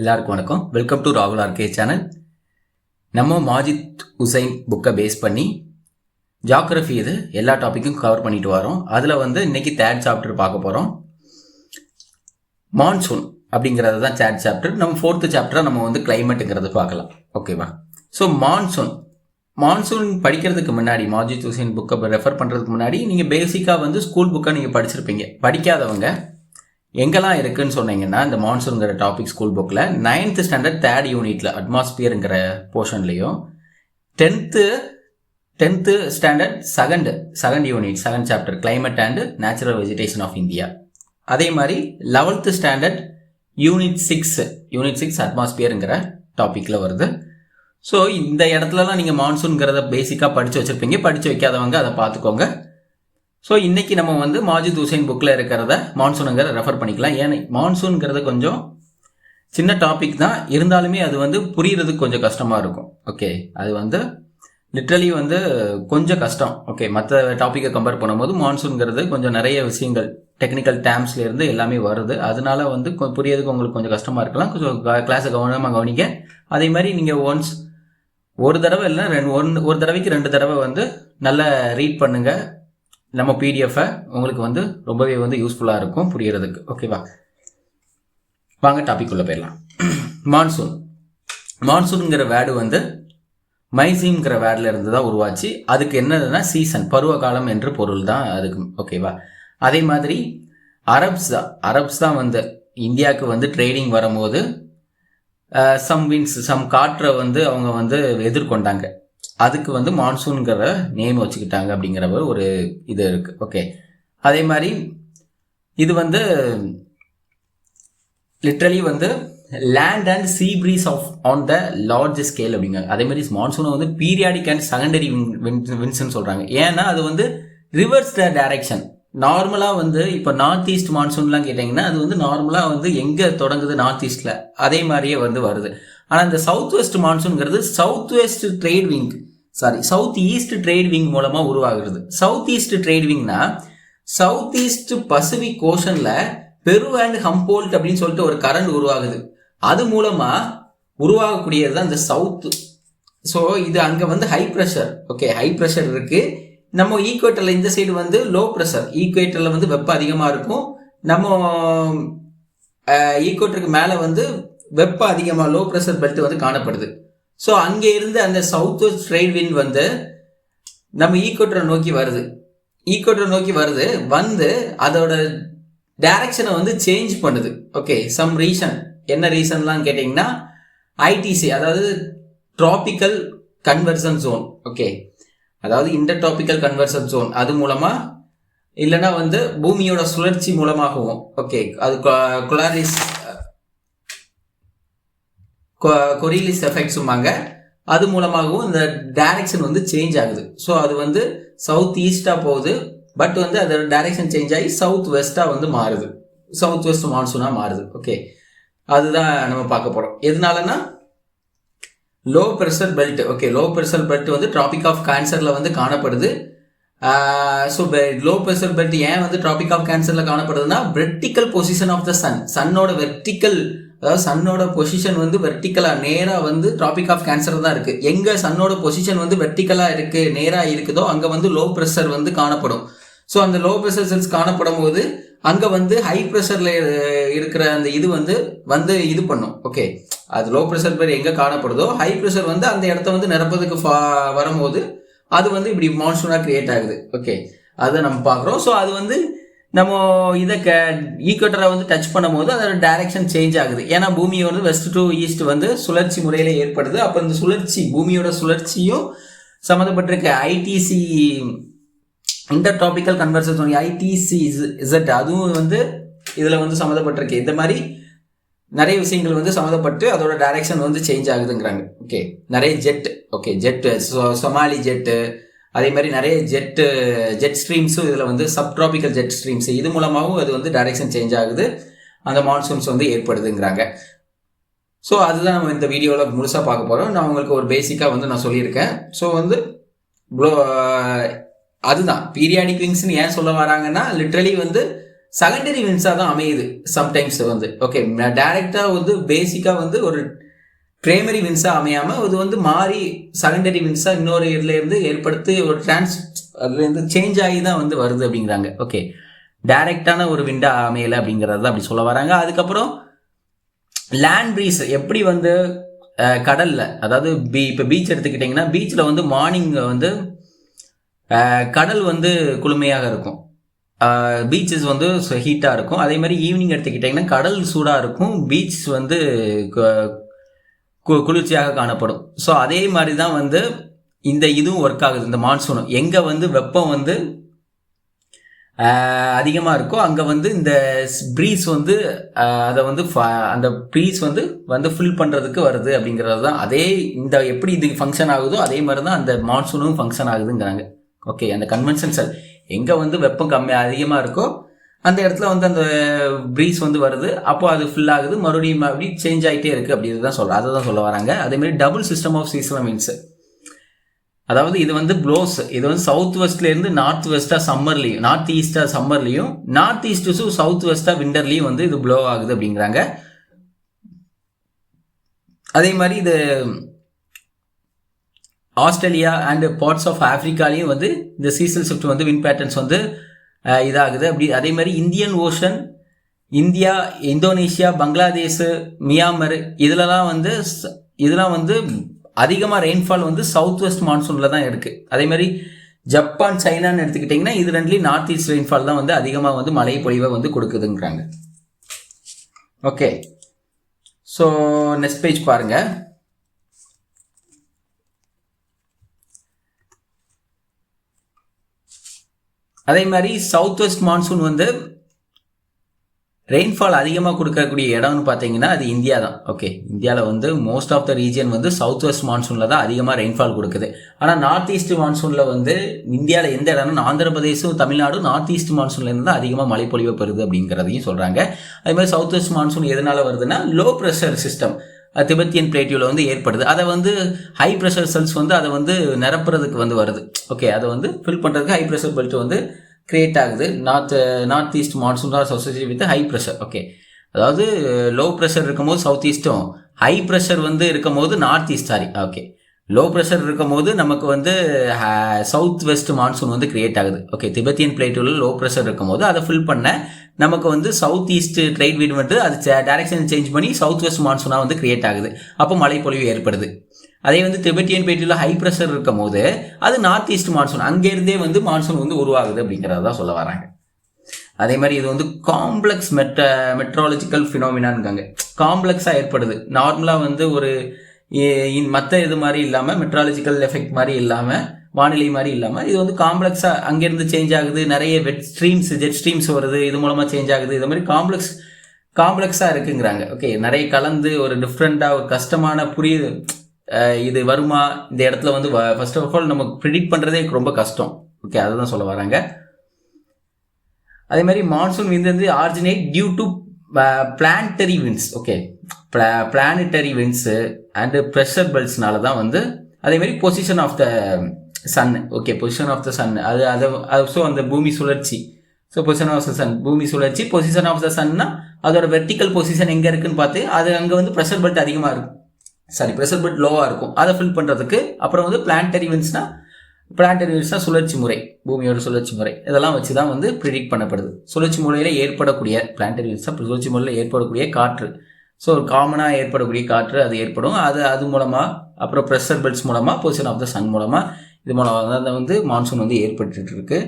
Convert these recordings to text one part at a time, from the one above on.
எல்லாருக்கும் வணக்கம். Welcome to ராகுல் ஆர்கே சேனல். நம்ம மாஜித் ஹுசைன் புக்கை பேஸ் பண்ணி ஜியாகிரஃபி இது எல்லா டாப்பிக்கும் கவர் பண்ணிட்டு வரோம். அதில் இன்னைக்கு தேர்ட் சாப்டர் பார்க்க போகிறோம். மான்சூன் அப்படிங்கிறது தான் தேர்ட் சாப்டர். நம்ம ஃபோர்த்து சாப்டரை நம்ம கிளைமேட்டுங்கிறது பார்க்கலாம். ஓகேவா? ஸோ மான்சூன் படிக்கிறதுக்கு முன்னாடி மாஜித் ஹுசைன் புக்கை ரெஃபர் பண்ணுறதுக்கு முன்னாடி நீங்கள் பேசிக்காக ஸ்கூல் புக்கை நீங்கள் படிச்சிருப்பீங்க. படிக்காதவங்க எங்கெல்லாம் இருக்குன்னு சொன்னீங்கன்னா, இந்த மான்சூன்கிற டாபிக் ஸ்கூல் புக்கில் 9th ஸ்டாண்டர்ட் 3rd யூனிட்டில் அட்மாஸ்பியருங்கிற போர்ஷன்லையும் 10th standard second unit 2nd chapter climate and natural vegetation of India. அதே மாதிரி 11th ஸ்டாண்டர்ட் யூனிட் 6 அட்மாஸ்பியருங்கிற டாப்பிக்கில் வருது. ஸோ இந்த இடத்துலலாம் நீங்கள் மான்சூன்கிறத பேசிக்காக படித்து வச்சுருப்பீங்க. படித்து வைக்காதவங்க அதை பார்த்துக்கோங்க. ஸோ இன்றைக்கி நம்ம மாஜித் ஹுசைன் புக்கில் இருக்கிறத மான்சூனுங்கிற ரெஃபர் பண்ணிக்கலாம். ஏன்னா மான்சூனுங்கிறது கொஞ்சம் சின்ன டாபிக் தான், இருந்தாலுமே அது புரிகிறதுக்கு கொஞ்சம் கஷ்டமாக இருக்கும். ஓகே, அது லிட்ரலி கொஞ்சம் கஷ்டம். ஓகே, மற்ற டாப்பிக்கை கம்பேர் பண்ணும்போது மான்சூனுங்கிறது கொஞ்சம் நிறைய விஷயங்கள் டெக்னிக்கல் டேர்ம்ஸ்லேருந்து எல்லாமே வருது. அதனால புரியறதுக்கு உங்களுக்கு கொஞ்சம் கஷ்டமாக இருக்கலாம். கொஞ்சம் கிளாஸை கவனமாக கவனிக்க. அதே மாதிரி நீங்கள் ஒரு தடவை இல்லைன்னா ஒரு தடவைக்கு 2 தடவை நல்லா ரீட் பண்ணுங்கள். நம்ம பிடிஎஃப்பை உங்களுக்கு ரொம்பவே யூஸ்ஃபுல்லாக இருக்கும் புரியறதுக்கு. ஓகேவா? வாங்க டாபிக் உள்ள போயிடலாம். மான்சூனுங்கிற வேர்டு மைசீம்ங்கிற வேர்டில் இருந்து தான் உருவாச்சு. அதுக்கு என்னதுன்னா சீசன், பருவ காலம் என்று பொருள் தான் அதுக்கு. ஓகேவா? அதே மாதிரி அரப்ஸ் தான் இந்தியாவுக்கு ட்ரேடிங் வரும்போது சம் காற்றை அவங்க எதிர்கொண்டாங்க. அதுக்கு மான்சூனுங்கிற நேம் வச்சுக்கிட்டாங்க அப்படிங்கிற ஒரு இது இருக்கு. ஓகே, அதே மாதிரி இது literally land and sea breeze on the large scale அப்படிங்க. அதே மாதிரி மான்சூனை பீரியாடிக் அண்ட் செகண்டரி வின்ஸ்ன்னு சொல்றாங்க. ஏன்னா அது ரிவர்ஸ் த டைரக்ஷன். நார்மலாக இப்போ நார்த் ஈஸ்ட் மான்சூன்லாம் கேட்டிங்கன்னா அது நார்மலாக எங்கே தொடங்குது நார்த் ஈஸ்டில், அதே மாதிரியே வருது. ஆனால் இந்த சவுத் வெஸ்ட் மான்சூன்ங்கிறது சவுத் ஈஸ்ட் ட்ரேட் விங் மூலமாக உருவாகிறது. சவுத் ஈஸ்ட் ட்ரேட் விங்னா சவுத் ஈஸ்ட் பசிபிக் ஓஷன்ல பெரு அண்ட் ஹம்போல்ட் அப்படின்னு சொல்லிட்டு ஒரு கரண்ட் உருவாகுது. அது மூலமா உருவாகக்கூடியது தான் இந்த சவுத். ஸோ இது அங்கே high pressure. Okay, high pressure இருக்கு. நம்ம ஈக்குவேட்டர்ல இந்த சைடு லோ ப்ரெஷர். ஈக்குவேட்டர்ல வெப்பம் அதிகமாக இருக்கும். நம்ம ஈக்குவேட்டருக்கு மேலே வெப்பம் அதிகமாக லோ ப்ரெஷர் பெல்ட் காணப்படுது. ஸோ அங்கே இருந்து அந்த சவுத் வெஸ்ட் ட்ரேட் விண்ட் நம்ம ஈக்குவேட்டரை நோக்கி வருது. அதோட டைரக்ஷனை சேஞ்ச் பண்ணுது. Okay, some reason. என்ன ரீசன்லாம் கேட்டிங்கன்னா ஐடிசி, அதாவது ட்ராபிக்கல் கன்வர்சன் ஜோன். ஓகே, அதாவது இன்டர் ட்ராபிக்கல் கன்வர்சன் ஜோன். அது மூலமா இல்லைன்னா பூமியோட சுழற்சி மூலமாகவும். ஓகே, அது கொரிலிஸ் எஃபெக்ட்ஸுமாங்க. அது மூலமாகவும் இந்த டைரக்ஷன் சேஞ்ச் ஆகுது. ஸோ அது சவுத் ஈஸ்டா போகுது. பட் அதோட டைரக்ஷன் சேஞ்ச் ஆகி சவுத் வெஸ்டா மாறுது. சவுத் வெஸ்ட் மான்சூனா மாறுது. ஓகே, அதுதான் நம்ம பார்க்க போறோம். எதனாலனா low pressure belt. Okay, low pressure belt tropic of கேன்சர்ல காணப்படுது. ஸோ லோ ப்ரெஷர் பெல்ட் ஏன் ட்ராபிக் ஆஃப் கேன்சர்ல காணப்படுதுன்னா வெர்டிக்கல் பொசிஷன் ஆஃப் த சன்னோட வெர்டிக்கல், அதாவது சன்னோட பொசிஷன் வெர்டிக்கலா நேரா ட்ராபிக் ஆஃப் கேன்சர் தான் இருக்கு. எங்க சன்னோட பொசிஷன் வெர்டிக்கலா இருக்கு, நேரா இருக்குதோ அங்க லோ ப்ரெஷர் காணப்படும். ஸோ அந்த லோ ப்ரெஷர் செல்ஸ் காணப்படும் போது அங்க ஹை ப்ரெஷர்ல இருக்கிற அந்த இது இது பண்ணும். ஓகே, அது லோ ப்ரெஷர் பேர் எங்க காணப்படுதோ ஹை ப்ரெஷர் அந்த இடத்த நிரப்பதுக்கு வரும்போது அது இப்படி மான்சூனா கிரியேட் ஆகுது. ஓகே, அதை நம்ம பாக்குறோம். ஸோ அது நம்ம இதை ஈக்குவேட்டரை டச் பண்ணும் போது அதோட டைரக்ஷன் சேஞ்ச் ஆகுது. ஏன்னா பூமி வெஸ்ட் டு ஈஸ்ட் சுழற்சி முறையில ஏற்படுது. அப்போ இந்த சுழற்சி, பூமியோட சுழற்சியும் சம்மந்தப்பட்டிருக்க ITC, inter tropical convergence zone, ITCZ, அதுவும் இதுல சம்மந்தப்பட்டிருக்கு. இந்த மாதிரி நிறைய விஷயங்கள் சம்மந்தப்பட்டு அதோட டைரக்ஷன் சேஞ்ச் ஆகுதுங்கிறாங்க. ஓகே, நிறைய ஜெட். ஓகே, ஜெட், சொமாலி ஜெட்டு, அதே மாதிரி நிறைய ஜெட் ஸ்ட்ரீம்ஸும் இதில் சப்ட்ராபிக்கல் ஜெட் ஸ்ட்ரீம்ஸ், இது மூலமாகவும் அது டைரக்ஷன் சேஞ்ச் ஆகுது, அந்த மான்சூன்ஸ் ஏற்படுதுங்கிறாங்க. ஸோ அதுதான் நம்ம இந்த வீடியோவில் முழுசாக பார்க்க போகிறோம். நான் உங்களுக்கு ஒரு பேசிக்காக நான் சொல்லியிருக்கேன். ஸோ அதுதான் பீரியாடிக் விங்ஸ்னு ஏன் சொல்ல வராங்கன்னா லிட்ரலி செகண்டரி வின்ஸாக தான் அமையுது சம்டைம்ஸ் வந்து. ஓகே, டைரெக்டாக வந்து பேசிக்காக வந்து ஒரு பிரைமரி வின்ஸாக அமையாமல் அது வந்து மாறி செகண்டரி வின்ஸாக இன்னொரு இதுலேருந்து ஏற்படுத்தி ஒரு அதுலேருந்து சேஞ்ச் ஆகி தான் வந்து வருது அப்படிங்கிறாங்க. ஓகே, டைரெக்டான ஒரு விண்டா அமையலை அப்படிங்கிறது தான் அப்படி சொல்ல வராங்க. அதுக்கப்புறம் லேண்ட் ப்ரீஸ் எப்படி வந்து கடலில், அதாவது இப்போ பீச் எடுத்துக்கிட்டிங்கன்னா பீச்சில் வந்து மார்னிங் வந்து கடல் வந்து குளுமையாக இருக்கும், பீச்சஸ் வந்து ஹீட்டாக இருக்கும். அதே மாதிரி ஈவினிங் எடுத்துக்கிட்டிங்கன்னா கடல் சூடாக இருக்கும், பீச் வந்து குளிர்ச்சியாக காணப்படும். ஸோ அதே மாதிரி தான் வந்து இந்த இதுவும் ஒர்க் ஆகுது. இந்த மான்சூனும் எங்கே வந்து வெப்பம் வந்து அதிகமாக இருக்கோ அங்கே வந்து இந்த ப்ரீஸ் வந்து அதை வந்து அந்த ப்ரீஸ் வந்து ஃபில் பண்ணுறதுக்கு வருது அப்படிங்கிறது தான். அதே இந்த எப்படி இது ஃபங்க்ஷன் ஆகுதோ அதே மாதிரி தான் அந்த மான்சூனும் ஃபங்க்ஷன் ஆகுதுங்கிறாங்க. ஓகே, அந்த கன்வென்ஷன்ஸ் எங்கே வந்து வெப்பம் அதிகமாக இருக்கோ அந்த இடத்துல வந்து அந்த ப்ரீஸ் வந்து வருது, அப்போ அது ஃபில் ஆகுது, மறுபடியும் அப்படி சேஞ்ச் ஆகிட்டே இருக்குது அப்படின்னு தான் சொல்கிறேன். அதை தான் சொல்ல வராங்க. அதேமாதிரி double system of seasonal winds, அதாவது இது வந்து ப்ளோஸ், இது வந்து சவுத் வெஸ்ட்லேருந்து நார்த் வெஸ்ட்டாக சம்மர்லையும், நார்த் ஈஸ்டாக சம்மர்லையும், நார்த் ஈஸ்ட் டு சவுத் வெஸ்ட்டாக விண்டர்லையும் வந்து இது ப்ளோ ஆகுது அப்படிங்கிறாங்க. அதே மாதிரி இது ஆஸ்திரேலியா அண்ட் பார்ட்ஸ் ஆஃப் ஆஃப்ரிக்காலையும் வந்து இந்த சீசனல் ஷிஃப்ட் வந்து விண்ட் பேட்டர்ன்ஸ் வந்து இதாகுது. அப்படி அதே மாதிரி Indian ocean, India, Indonesia, Bangladesh, Myanmar இதெல்லாம் வந்து அதிகமாக ரெயின்ஃபால் வந்து சவுத் வெஸ்ட் மான்சூனில் தான் இருக்குது. அதே மாதிரி ஜப்பான், சைனான்னு எடுத்துக்கிட்டிங்கன்னா இது ரெண்டுலேயும் நார்த் ஈஸ்ட் ரெயின்ஃபால் தான் வந்து அதிகமாக வந்து மழை பொழிவை வந்து கொடுக்குதுங்கிறாங்க. ஓகே, ஸோ நெக்ஸ்ட் பேஜ் பாருங்கள். அதே மாதிரி சவுத் வெஸ்ட் மான்சூன் வந்து ரெயின்ஃபால் அதிகமாக கொடுக்கக்கூடிய இடம்னு பார்த்தீங்கன்னா அது இந்தியா தான். ஓகே, இந்தியாவில் வந்து மோஸ்ட் ஆஃப் த ரீஜன் வந்து சவுத் வெஸ்ட் மான்சூனில் தான் அதிகமாக ரெயின்ஃபால் கொடுக்குது. ஆனால் நார்த் ஈஸ்ட் மான்சூனில் வந்து இந்தியாவில் எந்த இடம்னா ஆந்திர பிரதேசம், தமிழ்நாடு நார்த் ஈஸ்ட் மான்சூன்லேருந்து தான் அதிகமாக மழை பொழிவு பெறுது அப்படிங்கிறதையும் சொல்கிறாங்க. அதே மாதிரி சவுத் வெஸ்ட் மான்சூன் எதனால் வருதுன்னா லோ ப்ரெஷர் சிஸ்டம் திபெத்தியன் பிளேட்டியூவில் வந்து ஏற்படுது. அதை வந்து ஹை ப்ரெஷர் செல்ஸ் வந்து அதை வந்து நிரப்புறதுக்கு வந்து வருது. ஓகே, அதை வந்து ஃபில் பண்ணுறதுக்கு ஹை ப்ரெஷர் பெல்ட் வந்து கிரியேட் ஆகுது. North east monsoon are associated with high pressure. Okay, அதாவது லோ ப்ரெஷர் இருக்கும்போது சவுத் ஈஸ்ட்டும், ஹை ப்ரெஷர் வந்து இருக்கும் போது north east. Okay, low pressure இருக்கும் போது நமக்கு வந்து சவுத் வெஸ்ட் மான்சூன் வந்து கிரியேட் ஆகுது. ஓகே, திபெத்தியன் பிளேட்டில் லோ ப்ரெஷர் இருக்கும் போது அதை ஃபில் பண்ண நமக்கு வந்து சவுத் ஈஸ்ட் ட்ரைட் விண்ட் வந்து அது டைரக்ஷன் சேஞ்ச் பண்ணி சவுத் வெஸ்ட் மான்சூனாக வந்து கிரியேட் ஆகுது. அப்போ மழை பொழிவு ஏற்படுது. அதே வந்து திபெத்தியன் பிளேட்டில் ஹை ப்ரெஷர் இருக்கும் போது அது நார்த் ஈஸ்ட் மான்சூன், அங்கேருந்தே வந்து மான்சூன் வந்து உருவாகுது அப்படிங்கிறதான் சொல்ல வராங்க. அதே மாதிரி இது வந்து காம்ப்ளெக்ஸ் மெட்ராலஜிக்கல் ஃபினோமினான்காங்க. காம்ப்ளெக்ஸாக ஏற்படுது. நார்மலாக வந்து ஒரு மற்ற இது மாதிரி இல்லாமல், மெட்ராலஜிக்கல் எஃபெக்ட் மாதிரி இல்லாமல், வானிலை மாதிரி இல்லாமல் இது வந்து காம்ப்ளெக்ஸாக அங்கேருந்து சேஞ்ச் ஆகுது. நிறைய ஜெட் ஸ்ட்ரீம்ஸ் வருது, இது மூலமாக சேஞ்ச் ஆகுது. இது மாதிரி காம்ப்ளெக்ஸாக இருக்குங்கிறாங்க. ஓகே, நிறைய கலந்து ஒரு டிஃப்ரெண்ட்டாக ஒரு கஷ்டமான புரியுது. இது வருமா இந்த இடத்துல வந்து ஃபர்ஸ்ட் ஆஃப் ஆல் நமக்கு ப்ரிடிக்ட் பண்ணுறதே ரொம்ப கஷ்டம். ஓகே, அதை தான் சொல்ல வராங்க. அதே மாதிரி மான்சூன் வந்து originate due to planetary winds. Okay, planetary winds and pressure பெல்ட்ஸ்னால தான் வந்து. அதே மாதிரி position of the sun. Okay, position of the sun so அந்த பூமி சுழற்சி. So position of the sun, பூமி சுழற்சி. பொசிஷன் ஆஃப் த சன்னா அதோட வெர்டிக்கல் பொசிஷன் எங்கே இருக்குன்னு பார்த்து அது அங்கே வந்து ப்ரெஷர் பெல்ட் அதிகமாக இருக்கும், ப்ரெஷர் பெல்ட் லோவாக இருக்கும், அதை ஃபில் பண்ணுறதுக்கு. அப்புறம் வந்து பிளானட்டரி விண்ட்ஸ்னா சுழற்சி முறை, பூமியோட சுழற்சி முறை, இதெல்லாம் வச்சு தான் வந்து ப்ரிடிக்ட் பண்ணப்படுது. சுழற்சி முறையில் ஏற்படக்கூடிய பிளானட்டரி விண்ட்ஸ்னா சுழற்சி முறையில் ஏற்படக்கூடிய காற்று. ஸோ ஒரு காமனாக ஏற்படக்கூடிய காற்று அது ஏற்படும். அது மூலமாக, அப்புறம் ப்ரெஷர் பெல்ட்ஸ் மூலமாக, பொசிஷன் ஆஃப் த சன் மூலமாக, இது மூலமாக தான் வந்து மான்சூன் வந்து ஏற்பட்டு இருக்கு.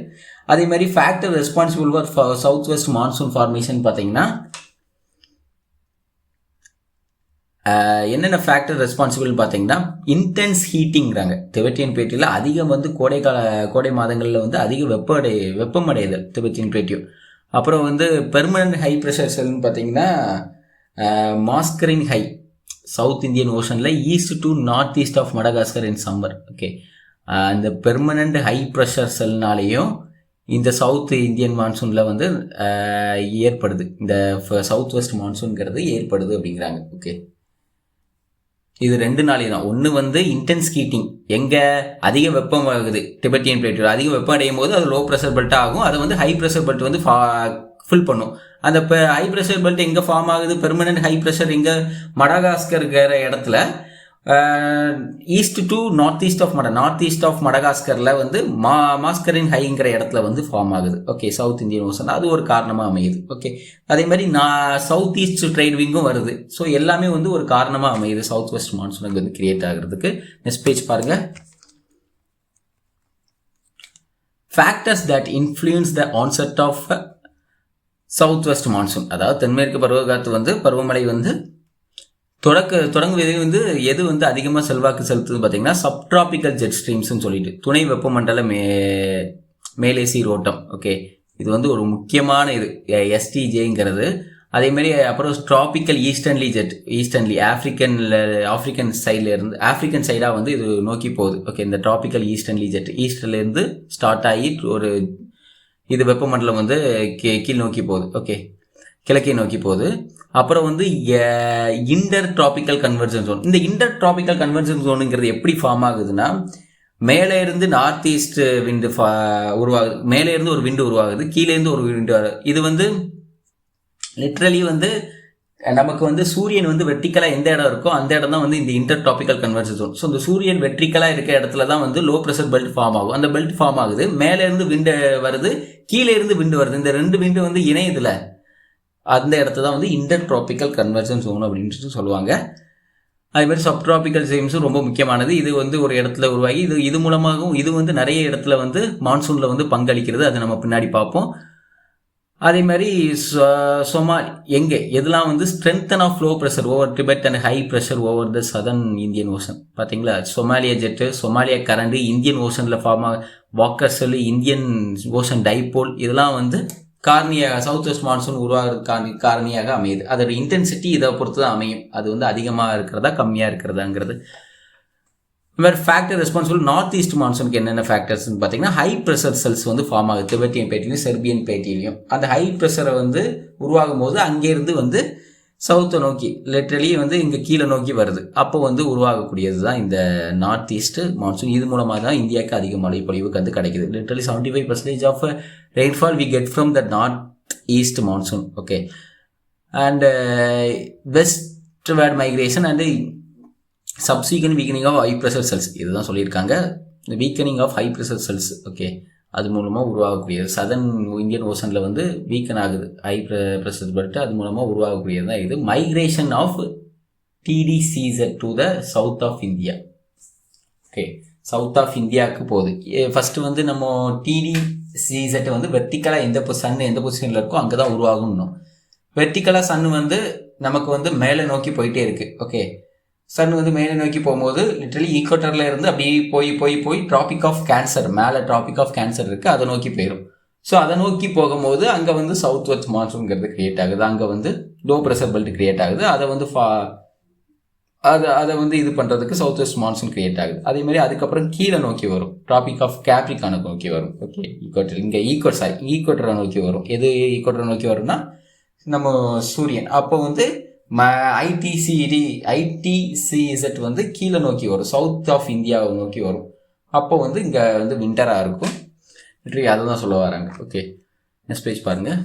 அதே மாதிரி factor responsible for south west monsoon formation பார்த்தீங்கன்னா என்னென்ன ஃபேக்டர் ரெஸ்பான்சிபிள் பார்த்தீங்கன்னா இன்டென்ஸ் ஹீட்டிங்கிறாங்க. திபெத்தியன் பிளேட்டில் அதிகம் வந்து கோடை மாதங்களில் வந்து அதிக வெப்பம் அடையுதல் திபெத்தியன் பிளேட்டியூ. அப்புறம் வந்து பெர்மனன்ட் ஹை ப்ரெஷர் செல்னு பார்த்தீங்கன்னா மாஸ்கரின் ஹை சவுத் இந்தியன் ஓஷனில் east to north east of Madagascar in summer. Okay, இந்த பெர்மனன்ட் ஹை ப்ரெஷர் செல்னாலேயும் இந்த சவுத் இந்தியன் மான்சூனில் வந்து ஏற்படுது. இந்த சவுத் வெஸ்ட் மான்சூன்கிறது ஏற்படுது அப்படிங்கிறாங்க. ஓகே, இது 2 நாளையும் தான். ஒன்று வந்து இன்டென்ஸ் ஹீட்டிங், எங்கே அதிக வெப்பம் ஆகுது திபெத்தியன் பிளேட்டில் அதிக வெப்பம் அடையும் போது அது லோ ப்ரெஷர் பெல்ட் ஆகும். அதை வந்து ஹை ப்ரெஷர் பெல்ட் வந்து ஃபில் பண்ணும். அந்த ஹை ப்ரெஷர் பெல்ட் எங்கே ஃபார்ம் ஆகுது, பெர்மனன்ட் ஹை ப்ரெஷர் எங்கே, மடகாஸ்கர் இருக்கிற இடத்துல east to north east of மடகாஸ்கரில் வந்து மாஸ்கரின் ஹைங்கிற இடத்துல வந்து ஃபார்ம் ஆகுது. ஓகே, சவுத் இந்தியன் ஓஷன் அது ஒரு காரணமாக அமையுது. ஓகே, அதே மாதிரி சவுத் ஈஸ்ட் ட்ரைட் விங்கும் வருது. ஸோ எல்லாமே வந்து ஒரு காரணமாக அமையுது சவுத் வெஸ்ட் மான்சூனுக்கு வந்து கிரியேட் ஆகிறதுக்கு. நெக்ஸ்ட் பேஜ் பாருங்க. Factors that influence the onset of south west monsoon, அதாவது தென்மேற்கு பருவகாற்று வந்து பருவமழை வந்து தொடங்குவதை வந்து எது வந்து அதிகமாக செல்வாக்கு செலுத்துது பார்த்தீங்கன்னா சப்ட்ராபிக்கல் ஜெட் ஸ்ட்ரீம்ஸ்ன்னு சொல்லிட்டு துணை வெப்பமண்டல மேலேசீர் ஓட்டம். ஓகே, இது வந்து ஒரு முக்கியமான இது எஸ்டிஜேங்கிறது. அதேமாரி அப்புறம் ட்ராபிக்கல் ஈஸ்டர்ன்லி ஆஃப்ரிக்கன் ஆஃப்ரிக்கன் சைடாக வந்து இது நோக்கி போகுது. ஓகே, இந்த ட்ராபிக்கல் ஈஸ்டர்ன்லி ஜெட் ஈஸ்டர்லேருந்து ஸ்டார்ட் ஆகி ஒரு இது வெப்பமண்டலம் வந்து கீழ் நோக்கி போகுது. ஓகே, கிழக்கே நோக்கி போகுது. அப்புறம் வந்து இன்டர் ட்ராபிக்கல் கன்வர்ஜன் ஜோன். இந்த இன்டர் ட்ராபிக்கல் கன்வர்ஜன் ஜோனுங்கிறது எப்படி ஃபார்ம் ஆகுதுன்னா, மேலே இருந்து நார்த் ஈஸ்ட் விண்டு உருவாகுது, மேலே இருந்து ஒரு விண்டு உருவாகுது, கீழே இருந்து ஒரு விண்டு. இது வந்து லிட்ரலி வந்து நமக்கு வந்து சூரியன் வந்து வெர்டிக்கலாக எந்த இடம் இருக்கோ அந்த இடம் தான் வந்து இந்த inter tropical convergence zone. So இந்த சூரியன் வெர்டிக்கலாக இருக்க இடத்துல தான் வந்து லோ ப்ரெஷர் பெல்ட் ஃபார்ம் ஆகும். அந்த பெல்ட் ஃபார்ம் ஆகுது, மேலே இருந்து விண்டு வருது, கீழே இருந்து விண்டு வருது. இந்த ரெண்டு விண்டு வந்து இணையதுல அந்த இடத்த தான் வந்து இன்டர் ட்ராபிக்கல் கன்வர்ஜன் ஜோன் அப்படின்னு சொல்லுவாங்க. அதே மாதிரி சப்ட்ராபிக்கல் ஸ்ட்ரீம்ஸும் ரொம்ப முக்கியமானது. இது வந்து ஒரு இடத்துல உருவாகி இது மூலமாகவும் இது வந்து நிறைய இடத்துல வந்து மான்சூனில் வந்து பங்களிக்கிறது. அதை நம்ம பின்னாடி பார்ப்போம். அதே மாதிரி எதெல்லாம் வந்து strengthen of low pressure over Tibet and high pressure over the southern Indian ocean. பார்த்தீங்களா, Somalia jet, Somalia current, Indian ஓஷனில் form Walker cell, Indian ocean dipole, இதெல்லாம் வந்து சவுத் வெஸ்ட் மான்சூன் உருவாகிறதுக்கான காரணியாக அமையுது. அதோட இன்டென்சிட்டி இதை பொறுத்து தான் அமையும். அது வந்து அதிகமாக இருக்கிறதா கம்மியாக இருக்கிறதாங்கிறது. இந்த மாதிரி ஃபேக்டர் ரெஸ்பான்சிபிள். நார்த் ஈஸ்ட் மான்சூனுக்கு என்னென்ன ஃபேக்டர்ஸ்ன்னு பார்த்தீங்கன்னா, ஹை ப்ரெஷர் செல்ஸ் வந்து ஃபார்ம் ஆகுது திபெத்தியன் பிளேட்லையும் செர்பியன் பிளேட்லையும். அந்த ஹை ப்ரெஷரை வந்து உருவாகும் போது அங்கேருந்து வந்து சவுத்தை நோக்கி லிட்டரலி வந்து இங்கே கீழே நோக்கி வருது. அப்போ வந்து உருவாகக்கூடியது தான் இந்த நார்த் ஈஸ்ட் மான்சூன். இது மூலமாக தான் இந்தியாவுக்கு அதிக மழை பொழிவுக்கு வந்து கிடைக்குது. Literally 75% of rainfall we get from the north east monsoon. Okay, and westward migration and subsequent weakening of high pressure cells. இதுதான் சொல்லியிருக்காங்க, weakening of high pressure cells. Okay, அது மூலமாக உருவாகக்கூடியது. சதர்ன் இந்தியன் ஓஷனில் வந்து வீக்கன் ஆகுது ஹை ப்ரெஷர் பெல்ட், அது மூலமாக உருவாகக்கூடியது தான் இது. Migration of TDCZ to the south of India. Okay, south of இந்தியாவுக்கு போகுது. ஃபஸ்ட்டு வந்து நம்ம TDCZ வந்து வெர்டிக்கலாக எந்த பொசிஷனில் இருக்கோ அங்கே தான் உருவாகணும். வெர்டிக்கலாக சன் வந்து நமக்கு வந்து மேலே நோக்கி போயிட்டே இருக்குது. ஓகே, சன் வந்து மேலே நோக்கி போகும்போது லிட்டரலி ஈக்குவேட்டரில் இருந்து அப்படியே போய் ட்ராபிக் ஆஃப் கேன்சர், மேலே ட்ராபிக் ஆஃப் கேன்சர் இருக்குது, அதை நோக்கி போயிடும். ஸோ அதை நோக்கி போகும்போது அங்கே வந்து சவுத் வெஸ்ட் மான்சூன்ங்கிறது கிரியேட் ஆகுது. அங்கே வந்து லோ ப்ரெஷர் பெல்ட் கிரியேட் ஆகுது. அதை வந்து அதை வந்து இது பண்ணுறதுக்கு சவுத் வெஸ்ட் மான்சூன் கிரியேட் ஆகுது. அதேமாதிரி அதுக்கப்புறம் கீழே நோக்கி வரும், ட்ராபிக் ஆஃப் கேப்ரிகானை நோக்கி வரும். ஓகே, ஈக்குவேட்டர் இங்கே ஈக்குவேட்டரை நோக்கி வரும். எது ஈக்குவேட்டரை நோக்கி வரும்னா நம்ம சூரியன். அப்போ வந்து ITCZ வந்து கீழே நோக்கி வரும், சவுத் ஆஃப் இந்தியாவை நோக்கி வரும். அப்போ வந்து இங்கே வந்து விண்டராக இருக்கும். அதை தான் சொல்ல வராங்க. ஓகே, நெக்ஸ்ட் பேஜ் பாருங்கள்.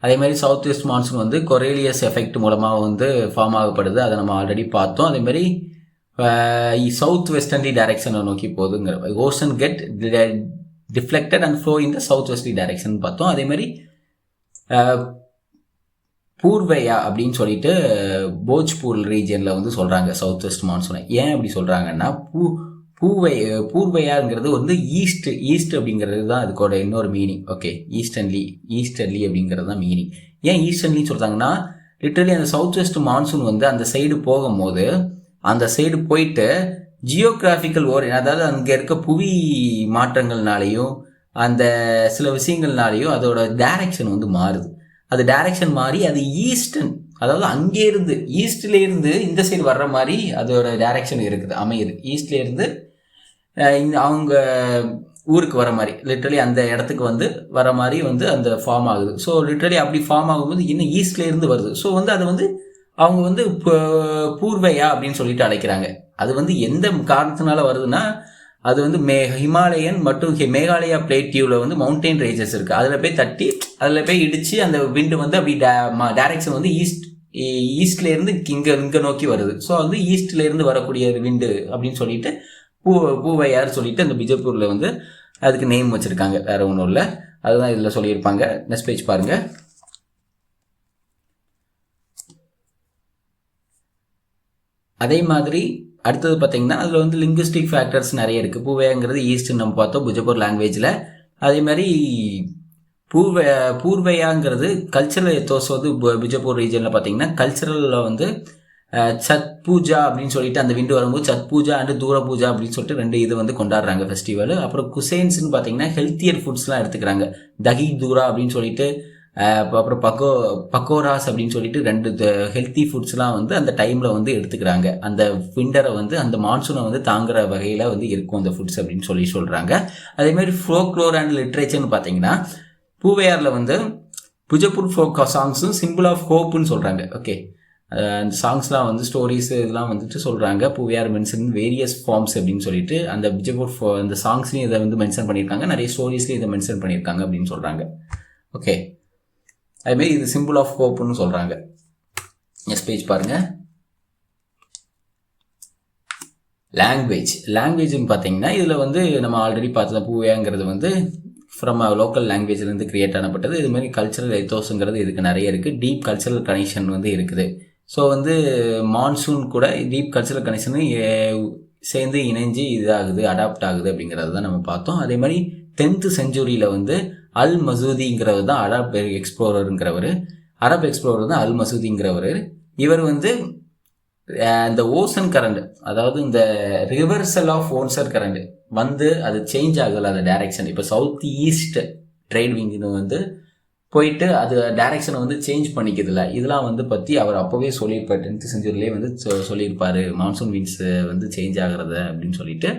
அதே மாதிரி சவுத் வெஸ்ட் மான்சூன் வந்து கொரேலியஸ் எஃபெக்ட் மூலமாக வந்து ஃபார்ம் ஆகப்படுது. அதை நம்ம ஆல்ரெடி பார்த்தோம். அதே மாதிரி சவுத் வெஸ்டர்ன்லி டைரக்ஷனை நோக்கி போகுதுங்கிற ocean get deflected and flow in the south westerly direction பார்த்தோம். அதே மாதிரி பூர்வையா அப்படின்னு சொல்லிட்டு போஜ்பூர் ரீஜியனில் வந்து சொல்கிறாங்க சவுத் வெஸ்ட் மான்சூனை. ஏன் அப்படி சொல்கிறாங்கன்னா, பூர்வையாங்கிறது வந்து ஈஸ்ட் அப்படிங்கிறது தான் அதுக்கோட இன்னொரு மீனிங். ஓகே, ஈஸ்டர்லி அப்படிங்கிறது தான் மீனிங். ஏன் ஈஸ்டர்லின்னு சொல்கிறாங்கன்னா, லிட்டரலி அந்த சவுத் வெஸ்ட் மான்சூன் வந்து அந்த சைடு போகும்போது அந்த சைடு போயிட்டு ஜியோகிராஃபிக்கல் அதாவது அங்கே இருக்க புவி மாற்றங்கள்னாலையும் அந்த சில விஷயங்கள்னாலையும் அதோட டைரக்ஷன் வந்து மாறுது. அது டைரக்ஷன் மாறி அது ஈஸ்டர்ன், அதாவது அங்கேருந்து ஈஸ்ட்லேருந்து இந்த சைடு வர்ற மாதிரி அதோட டைரக்ஷன் இருக்குது, அமையுது. ஈஸ்ட்லேருந்து அவங்க ஊருக்கு வர மாதிரி லிட்டரலி அந்த இடத்துக்கு வந்து வர மாதிரி வந்து அந்த ஃபார்ம் ஆகுது. ஸோ லிட்டரலி அப்படி ஃபார்ம் ஆகும்போது இன்னும் ஈஸ்ட்லேருந்து வருது. ஸோ வந்து அதை வந்து அவங்க வந்து பூர்வையா அப்படின்னு சொல்லிட்டு அழைக்கிறாங்க. அது வந்து எந்த காரணத்தினால வருதுன்னா, அது வந்து ஹிமாலயன் மற்றும் மேகாலயா பிளேட்டியூவில் வந்து மவுண்டெயின் ரேஞ்சஸ் இருக்குது. அதில் போய் தட்டி அதில் போய் இடித்து அந்த விண்டு வந்து அப்படி டைரக்ஷன் வந்து ஈஸ்ட்லேருந்து இங்கே நோக்கி வருது. ஸோ வந்து ஈஸ்ட்லேருந்து வரக்கூடிய விண்டு அப்படின்னு சொல்லிட்டு பூவையார் சொல்லிட்டு அந்த பிஜப்பூரில் வந்து அதுக்கு நேம் வச்சுருக்காங்க, வேறு ஒன்றும் இல்லை. அதுதான் இதில் சொல்லியிருப்பாங்க. நெக்ஸ்ட் பேஜ் பாருங்கள். அதே மாதிரி அடுத்தது பார்த்தீங்கன்னா அதில் வந்து லிங்குவிஸ்டிக் ஃபேக்டர்ஸ் நிறைய இருக்குது. பூவையாங்கிறது ஈஸ்ட்னு நம்ம பார்த்தோம் பிஜப்பூர் லாங்குவேஜில். அதே மாதிரி பூர்வையாங்கிறது கல்ச்சரல் எத்தோஸ் வந்து பிஜப்பூர் ரீஜனில் பார்த்தீங்கன்னா கல்ச்சரலில் வந்து சத் பூஜா அப்படின்னு சொல்லிட்டு அந்த விண்டு வரும்போது சத் பூஜா அண்ட் தூர பூஜா அப்படின்னு சொல்லிட்டு 2 இது வந்து கொண்டாடுறாங்க ஃபெஸ்டிவல். அப்புறம் குசைன்ஸ்னு பார்த்தீங்கன்னா ஹெல்த்தியர் ஃபுட்ஸ்லாம் எடுத்துக்கிறாங்க. தஹி தூரா அப்படின்னு சொல்லிட்டு அப்புறம் பக்கோராஸ் அப்படின்னு சொல்லிட்டு 2 ஹெல்த்தி ஃபுட்ஸ்லாம் வந்து அந்த டைமில் வந்து எடுத்துக்கிறாங்க. அந்த விண்டரை வந்து அந்த மான்சூனை வந்து தாங்குற வகையில் வந்து இருக்கும் அந்த ஃபுட்ஸ் அப்படின்னு சொல்கிறாங்க. அதேமாதிரி ஃபோக்லோர் அண்ட் லிட்ரேச்சர்னு பார்த்தீங்கன்னா பூவையாரில் வந்து பிஜப்பூர் ஃபோக் சாங்ஸும் சிம்பிள் ஆஃப் ஹோப்புன்னு சொல்கிறாங்க. ஓகே, அந்த சாங்ஸ்லாம் வந்து ஸ்டோரிஸ் இதெல்லாம் வந்துட்டு சொல்கிறாங்க. பூவையார் மென்ஷன் வேரியஸ் ஃபார்ம்ஸ் அப்படின்னு சொல்லிட்டு அந்த பிஜப்பூர் அந்த சாங்ஸ்லையும் இதை வந்து மென்ஷன் பண்ணியிருக்காங்க, நிறைய ஸ்டோரிஸ்லையும் இதை மென்ஷன் பண்ணியிருக்காங்க அப்படின்னு சொல்கிறாங்க. ஓகே, அதுமாரி இது சிம்பிள் ஆஃப் ஹோப்னு சொல்கிறாங்க. நெக்ஸ்ட் பேஜ் பாருங்கள். லாங்குவேஜ்னு பார்த்தீங்கன்னா இதில் வந்து நம்ம ஆல்ரெடி பார்த்தது பூவையாங்கிறது வந்து ஃப்ரம் லோக்கல் லாங்குவேஜ்லேருந்து கிரியேட் ஆனப்பட்டது. இதுமாதிரி கல்ச்சரல் எத்தோஸுங்கிறது இதுக்கு நிறைய இருக்குது. டீப் கல்ச்சரல் கனெக்ஷன் வந்து இருக்குது. ஸோ வந்து மான்சூன் கூட டீப் கல்ச்சரல் கனெக்ஷனு சேர்ந்து இணைஞ்சு இதாகுது, அடாப்ட் ஆகுது அப்படிங்கிறது தான் நம்ம பார்த்தோம். அதே மாதிரி 10th செஞ்சுரியில் வந்து அல் மசூதிங்கிறவர் தான் அரப் எக்ஸ்ப்ளோரருங்கிறவர் தான் அல் மசூதிங்கிறவர். இவர் வந்து இந்த ஓசன் கரண்ட், அதாவது இந்த ரிவர்சல் ஆஃப் ஓன்சர் கரண்ட் வந்து அது சேஞ்ச் ஆகலை அந்த டைரக்ஷன். இப்போ சவுத் ஈஸ்ட் ட்ரேட் விங்னு வந்து போயிட்டு அது டைரக்ஷனை வந்து சேஞ்ச் பண்ணிக்கிறதுல இதெல்லாம் வந்து பற்றி அவர் அப்போவே சொல்லியிருப்பார். 10th செஞ்சுரியிலே வந்து சொல்லியிருப்பார் மான்சூன் விண்ட்ஸ் வந்து சேஞ்ச் ஆகிறத அப்படின்னு சொல்லிட்டு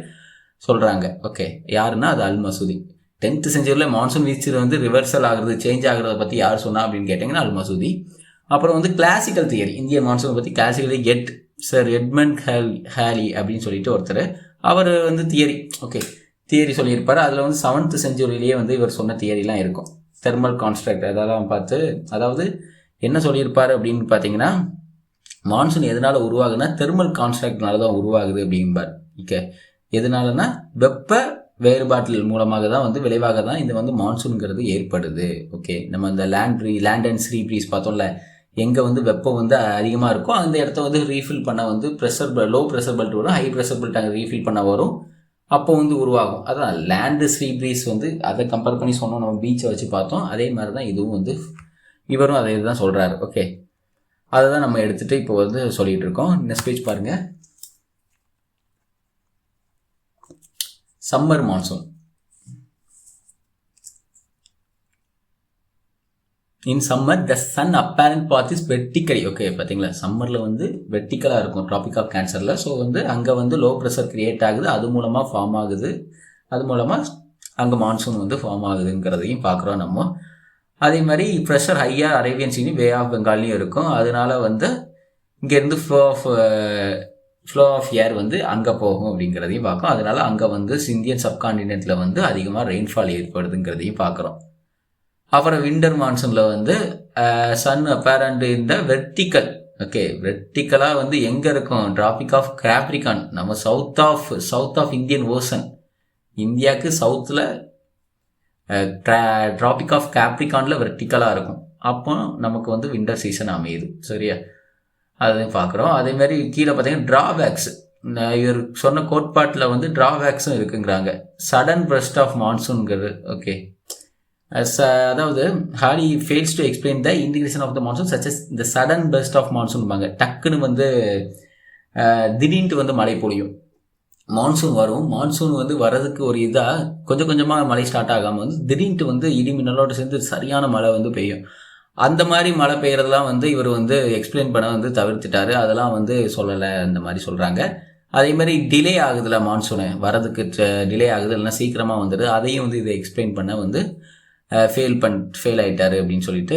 சொல்கிறாங்க. ஓகே, யாருன்னா அது அல் மசூதி. 10th செஞ்சுரியில் மான்சூன் வீச்சு வந்து ரிவர்சல் ஆகிறது, சேஞ்ச் ஆகிறத பற்றி யார் சொன்னா அப்படின்னு கேட்டிங்கன்னா அல் மசூதி. அப்புறம் வந்து கிளாசிக்கல் தியரி, இந்தியன் மான்சூனை பற்றி கிளாசிக்கலி சர் எட்மண்ட் ஹேலி அப்படின்னு சொல்லிட்டு ஒருத்தர், அவர் வந்து தியரி சொல்லியிருப்பார். அதில் வந்து 7th செஞ்சுரியிலேயே வந்து இவர் சொன்ன தியரிலாம் இருக்கும். தெர்மல் கான்ஸ்ட்ரக்ட் அதெல்லாம் பார்த்து, அதாவது என்ன சொல்லியிருப்பார் அப்படின்னு பார்த்தீங்கன்னா மான்சூன் எதனால் உருவாகுதுன்னா தெர்மல் கான்ஸ்ட்ரக்ட்னால தான் உருவாகுது அப்படிம்பார். ஓகே, எதனாலனா வெப்ப வேறுபாட்டில் மூலமாக தான் வந்து விளைவாக தான் இந்த வந்து மான்சூனுங்கிறது ஏற்படுது. ஓகே, நம்ம இந்த லேண்ட் அண்ட் சீ ப்ரீஸ் பார்த்தோம்ல, எங்கே வந்து வெப்பம் வந்து அதிகமாக இருக்கோ அந்த இடத்த வந்து ரீஃபில் பண்ண வந்து லோ ப்ரெஷர் பெல்ட் வரும், ஹை ப்ரெஷர் பெல்ட் அங்கே ரீஃபில் பண்ண வரும், அப்போ வந்து உருவாகும். அதான் லேண்டு சீ ப்ரீஸ் வந்து அதை கம்பேர் பண்ணி சொன்னோம், நம்ம பீச்சை வச்சு பார்த்தோம். அதே மாதிரி தான் இதுவும் வந்து இவரும் அதே தான் சொல்கிறாரு. ஓகே, அதை தான் நம்ம எடுத்துகிட்டு இப்போ வந்து சொல்லிகிட்டு இருக்கோம். நெக்ஸ்ட் பேஜ் பாருங்கள். Summer monsoon. In summer the sun apparent path is vertically. Okay, பார்த்தீங்களா, சம்மரில் வந்து வெர்டிக்கலாக இருக்கும் ட்ராபிக் ஆஃப் கேன்சரில். ஸோ வந்து அங்கே வந்து லோ ப்ரெஷர் கிரியேட் ஆகுது, அது மூலமாக ஃபார்ம் ஆகுது, அது மூலமாக அங்கே மான்சூன் வந்து ஃபார்ம் ஆகுதுங்கிறதையும் பார்க்குறோம் நம்ம. அதே மாதிரி ப்ரெஷர் ஹையாக அரேபியன் சீனி வே ஆஃப் பெங்கால்லையும் இருக்கும். அதனால வந்து இங்கேருந்து ஃப்ளோ ஆஃப் ஏர் வந்து அங்கே போகும் அப்படிங்கிறதையும் பார்க்கும். அதனால அங்கே வந்து இந்தியன் சப்கான்டினென்ட்டில் வந்து அதிகமாக ரெயின்ஃபால் ஏற்படுதுங்கிறதையும் பார்க்குறோம். அப்புறம் விண்டர் மான்சூனில் வந்து சன் அப்பேரண்ட் இந்த வெர்டிக்கல். ஓகே, வெர்டிக்கலாக வந்து எங்கே இருக்கும்? டிராபிக் ஆஃப் கேப்ரிகான், நம்ம சவுத் ஆஃப் இந்தியன் ஓசன், இந்தியாவுக்கு சவுத்தில் டிராபிக் ஆஃப் கேப்ரிகானில் வெர்டிக்கலாக இருக்கும். அப்போ நமக்கு வந்து விண்டர் சீசன் அமையுது. சரியா, அதையும் பார்க்குறோம். அதேமாதிரி கீழே பார்த்தீங்கன்னா ட்ராபேக்ஸ், இவர் சொன்ன கோட்பாட்டில் வந்து ட்ராபேக்ஸும் இருக்குங்கிறாங்க. சடன் பர்ஸ்ட் ஆஃப் மான்சூன்கிறது. ஓகே, அதாவது Halley fails to explain the integration of the monsoon such as இந்த சடன் பர்ஸ்ட் ஆஃப் மான்சூன்பாங்க. டக்குன்னு வந்து திடீர்னு வந்து மழை பொழியும். மான்சூன் வரும், மான்சூன் வந்து வர்றதுக்கு ஒரு இதாக கொஞ்சம் கொஞ்சமாக மழை ஸ்டார்ட் ஆகாமல் வந்து திடீர்னு வந்து இடி மின்னலோடு சேர்ந்து சரியான மழை வந்து பெய்யும். அந்த மாதிரி மழை பெய்யறதெல்லாம் வந்து இவர் வந்து எக்ஸ்பிளைன் பண்ண வந்து தவிர்த்துட்டாரு, அதெல்லாம் வந்து சொல்லலை அந்த மாதிரி சொல்கிறாங்க. அதே மாதிரி டிலே ஆகுதுல, மான்சூனு வரதுக்கு டிலே ஆகுது, இல்லைன்னா சீக்கிரமாக வந்துடுது, அதையும் வந்து இதை எக்ஸ்பிளைன் பண்ண வந்து ஃபெயில் ஆகிட்டாரு அப்படின்னு சொல்லிட்டு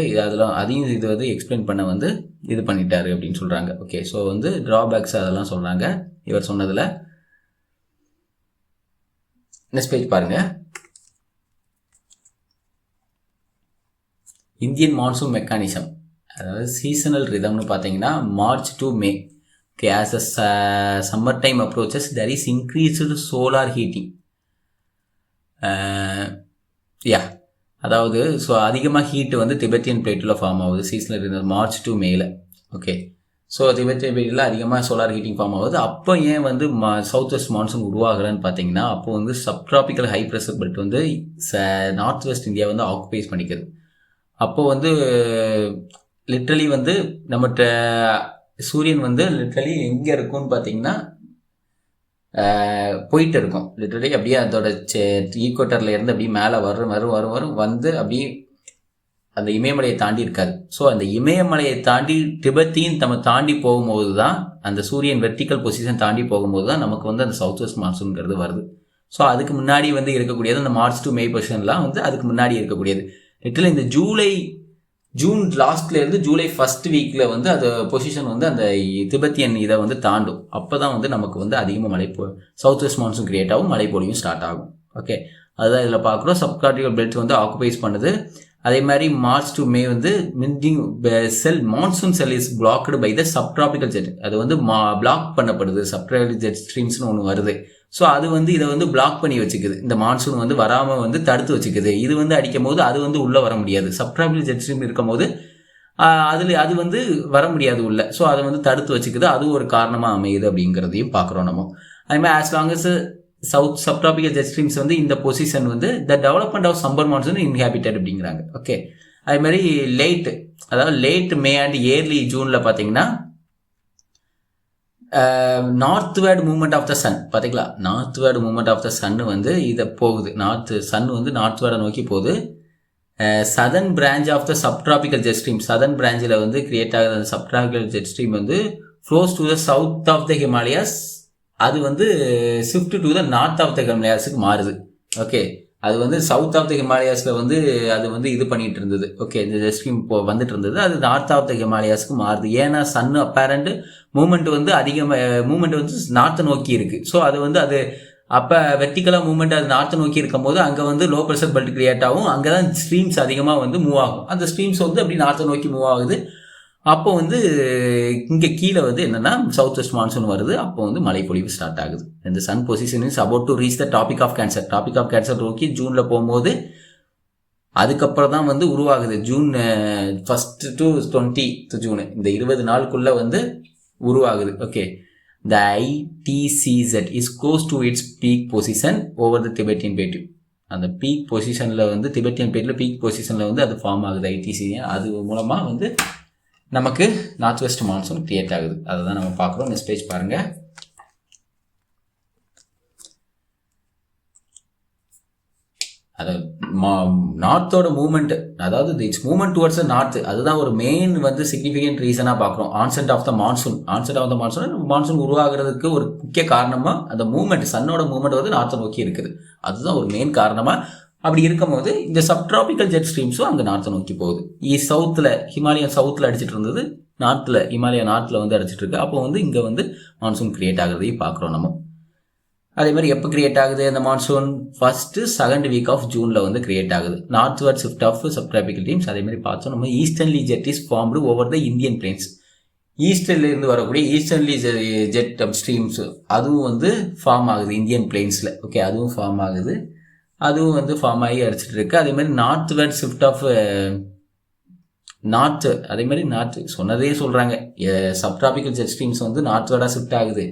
அதையும் இது வந்து எக்ஸ்பிளைன் பண்ண வந்து இது பண்ணிட்டாரு அப்படின்னு சொல்கிறாங்க. ஓகே, ஸோ வந்து ட்ராபேக்ஸ் அதெல்லாம் சொல்கிறாங்க இவர் சொன்னதில். நெக்ஸ்ட் பேஜ் பாருங்க. இந்தியன் மான்சூன் மெக்கானிசம், அதாவது சீசனல் ரிதம்னு பார்த்தீங்கன்னா March to May. Okay, as a summer time approaches there is increased solar heating. அதாவது ஸோ அதிகமாக ஹீட்டு வந்து திபெத்தியன் பிளேட்டில் ஃபார்ம் ஆகுது சீசனல் ரிதம் மார்ச் டு மேல. ஓகே, ஸோ திபெத்தியன் பிளேட்டில் அதிகமாக சோலார் ஹீட்டிங் ஃபார்ம் ஆகுது. அப்போ ஏன் வந்து சவுத் வெஸ்ட் மான்சூன் உருவாகலன்னு பார்த்தீங்கன்னா, அப்போ வந்து சப்ட்ராபிக்கல் ஹை ப்ரெஷர் பெல்ட் வந்து நார்த் வெஸ்ட் இந்தியா வந்து ஆக்குபைஸ் பண்ணிக்கிறது. அப்போ வந்து லிட்ரலி வந்து நம்மகிட்ட சூரியன் வந்து லிட்ரலி எங்கே இருக்கும்னு பார்த்தீங்கன்னா போயிட்டு இருக்கும். லிட்ரலி அப்படியே அதோட ஈக்குவேட்டர்ல இருந்து அப்படியே மேலே வரும் வந்து அப்படியே அந்த இமயமலையை தாண்டி இருக்காது. ஸோ அந்த இமயமலையை தாண்டி திபெத்தையும் நம்ம தாண்டி போகும்போது தான், அந்த சூரியன் வெர்டிக்கல் பொசிஷன் தாண்டி போகும்போது தான் நமக்கு வந்து அந்த சவுத் வெஸ்ட் மான்சூன்ங்கிறது வருது. ஸோ அதுக்கு முன்னாடி வந்து இருக்கக்கூடியது அந்த மார்ச் டு மே பொசிஷன்லாம் வந்து அதுக்கு முன்னாடி இருக்கக்கூடியது. லிட்டரலி இந்த ஜூன் லாஸ்ட்ல இருந்து ஜூலை ஃபர்ஸ்ட் வீக்ல வந்து அந்த பொசிஷன் வந்து அந்த திபெத்தியன் இதை வந்து தாண்டும். அப்போதான் வந்து நமக்கு வந்து அதிகமாக சவுத் வெஸ்ட் மான்சூன் கிரியேட் ஆகும், மழை பொழியும் ஸ்டார்ட் ஆகும். ஓகே, அதுதான் இதில் பார்க்குறோம். சப்கார்டிகல் பெல்ட் வந்து ஆக்குபைஸ் பண்ணுது. அதே மாதிரி மார்ச் டு மே வந்து monsoon cell is blocked by the subtropical jet. அது வந்து பிளாக் பண்ணப்படுது. சப்ட்ராபிக்கல் ஜெட் ஸ்ட்ரீம்ஸ்னு ஒன்று வருது. ஸோ அது வந்து இதை வந்து பிளாக் பண்ணி வச்சுக்குது. இந்த மான்சூன் வந்து வராமல் வந்து தடுத்து வச்சுக்குது. இது வந்து அடிக்கும் போது அது வந்து உள்ளே வர முடியாது. சப்ட்ராபிக்கல் ஜெட் ஸ்ட்ரீம் இருக்கும் போது அது வந்து வர முடியாது உள்ள. ஸோ அதை வந்து தடுத்து வச்சுக்குது. அது ஒரு காரணமாக அமையுது அப்படிங்கிறதையும் பார்க்குறோம் நம்ம. அதுமாதிரி as long as south subtropical jet streams வந்து இந்த பொசிஷன் வந்து the development of summer monsoon inhabited அப்படிங்கிறாங்க. ஓகே, அது மாதிரி லேட் மே அண்ட் ஏர்லி ஜூனில் பார்த்தீங்கன்னா northward movement of the sun பார்த்தீங்களா. Northward movement of the sun வந்து இதை போகுது. சன் வந்து நார்த்வேர்டை நோக்கி போகுது. Southern branch of the subtropical jet stream, southern பிரான்ச்சில் வந்து கிரியேட் ஆகுது அந்த சப்ட்ராபிக்கல் ஜெட் ஸ்ட்ரீம் வந்து flows to the south of the Himalayas. அது வந்து shift to the north of the ஹிமாலயாஸுக்கு மாறுது. ஓகே, அது வந்து சவுத் ஆஃப் த ஹிமாலயாஸில் வந்து அது வந்து இது பண்ணிட்டு இருந்தது. ஓகே, இந்த ஜெட் ஸ்ட்ரீம் இப்போ வந்துட்டு இருந்தது. அது நார்த் ஆஃப் த ஹிமாலயாஸுக்கு மாறுது. ஏன்னா சன் அப்பேரண்ட் மூமெண்ட் வந்து மூமெண்ட் வந்து நார்த்தை நோக்கி இருக்கு. ஸோ அது வந்து அது அப்போ வெர்டிக்கலாக மூவ்மெண்ட் அது நார்த்தை நோக்கி இருக்கும் போது அங்கே வந்து லோ ப்ரெஷர் பெல்ட் கிரியேட் ஆகும். அங்கே தான் ஸ்ட்ரீம்ஸ் அதிகமாக வந்து மூவ் ஆகும். அந்த ஸ்ட்ரீம்ஸ் வந்து அப்படி நார்த்தை நோக்கி மூவ் ஆகுது. அப்போ வந்து இங்கே கீழே வந்து என்னன்னா சவுத் வெஸ்ட் மான்சூன் வருது. அப்போ வந்து மழை பொழிவு ஸ்டார்ட் ஆகுது. இந்த sun position is about to reach the topic of Cancer. Topic of Cancer நோக்கி ஜூனில் போகும்போது அதுக்கப்புறம் தான் வந்து உருவாகுது. ஜூன் 1 to 20 ஜூன் இந்த 20 நாளுக்குள்ள வந்து உருவாகுது. Okay, the ITCZ is close to its peak position over the Tibetan Plate. அந்த பீக் பொசிஷனில் வந்து திபெத்தியன் பிளேட்டில் பீக் பொசிஷனில் வந்து அது ஃபார்ம் ஆகுது ஐடிசி. அது மூலமாக வந்து நமக்கு நார்த் வெஸ்ட் மான்சூன் கிரியேட் ஆகுது. அதை தான் நம்ம பார்க்குறோம். நெக்ஸ்ட் பேஜ் பாருங்கள். அதாவது நார்த்தோட மூவ்மெண்ட், அதாவது இட்ஸ் மூவ்மெண்ட் டுவர்ட்ஸ் நார்த், அதுதான் ஒரு மெயின் வந்து சிக்னிஃபிகண்ட் ரீசனாக பார்க்குறோம். ஆன்செட் ஆஃப் த மான்சூன் உருவாகிறதுக்கு ஒரு முக்கிய காரணமாக அந்த மூவ்மெண்ட், சன்னோட மூவ்மெண்ட் வந்து நார்த்தை நோக்கி இருக்குது. அதுதான் ஒரு மெயின் காரணமாக. அப்படி இருக்கும்போது இந்த சப்ட்ராபிக்கல் ஜெட் ஸ்ட்ரீம்ஸும் அங்கே நார்த்தை நோக்கி போகுது. சவுத்தில் ஹிமாலயன் சவுத்தில் அடிச்சிட்டு இருந்தது, ஹிமாலயா நார்த்தில் வந்து அடிச்சிட்டு இருக்கு. அப்போ வந்து இங்கே வந்து மான்சூன் கிரியேட் ஆகுறதையும் பார்க்குறோம் நம்ம. அதே மாதிரி எப்போ கிரியேட் ஆகுது இந்த monsoon? First second week of ஜூனில் வந்து கிரியேட் ஆகுது. Northward shift of subtropical teams. அதே மாதிரி பார்த்தோம் நம்ம easterly jet is formed over the Indian plains. ஈஸ்டர்லேருந்து வரக்கூடிய ஈஸ்டர்ன்லி ஜெட் ஸ்ட்ரீம்ஸ் அதுவும் வந்து ஃபார்ம் ஆகுது இந்தியன் பிளேன்ஸில். ஓகே, அதுவும் ஃபார்ம் ஆகுது. அதுவும் வந்து ஃபார்ம் ஆகி அடிச்சிட்டு இருக்கு. அதே மாதிரி நார்த்வர்ட் ஷிஃப்ட் ஆஃப் அதே மாதிரி நார்த் சொன்னதே சொல்கிறாங்க. சப்ட்ராபிக்கல் ஜெட் ஸ்ட்ரீம்ஸ் வந்து நார்த்வர்டாக ஷிஃப்ட் ஆகுது.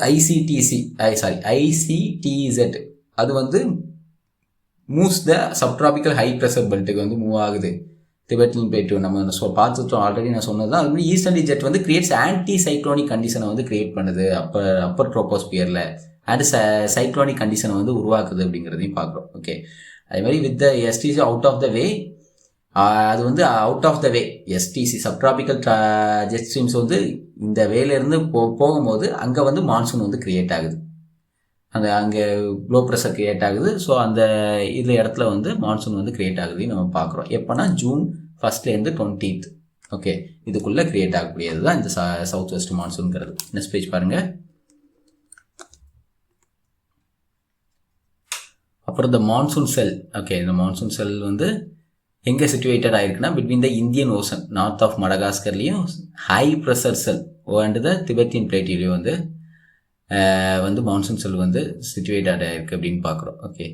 ICTZ அது வந்து moves the subtropical high pressure பெல்ட்டுக்கு வந்து மூவ் ஆகுது. திபெத்தியன் பிளேட் நம்ம பார்த்துட்டோம் ஆல்ரெடி, நான் சொன்னது தான். அது மாதிரி ஈஸ்டர்ன்லி ஜெட் வந்து கிரியேட்ஸ் ஆன்டி சைக்ளோனிக் கண்டிஷனை வந்து கிரியேட் பண்ணுது அப்பர் ட்ரோபோஸ்பியரில். அண்ட் சைக்ளோனிக் கண்டிஷனை வந்து உருவாக்குது அப்படிங்கிறதையும் பார்க்குறோம். ஓகே, அதே மாதிரி with the STC out of the way, அது வந்து out of the way STC subtropical jet streams வந்து இந்த வேலேருந்து போகும்போது அங்கே வந்து மான்சூன் வந்து கிரியேட் ஆகுது. அங்கே லோ ப்ரெஷர் கிரியேட் ஆகுது. ஸோ அந்த இடத்துல வந்து மான்சூன் வந்து கிரியேட் ஆகுதுன்னு நம்ம பார்க்குறோம். எப்போனா ஜூன் 1 to 20. ஓகே, இதுக்குள்ளே கிரியேட் ஆகக்கூடியது தான் இந்த சவுத் வெஸ்ட் மான்சூன்ங்கிறது. நெக்ஸ்ட் பேஜ் பாருங்கள். அப்புறம் இந்த மான்சூன் செல். ஓகே, இந்த மான்சூன் செல் வந்து எங்கே சிச்சுவேட்டட் ஆகிருக்குன்னா between the Indian ocean north of மடகாஸ்கர்லேயும் high pressure cell and the Tibetan பிளேட்டிலையும் வந்து மான்சூன் செல் வந்து சிச்சுவேட்டட் ஆகிருக்கு அப்படின்னு பார்க்குறோம். ஓகே,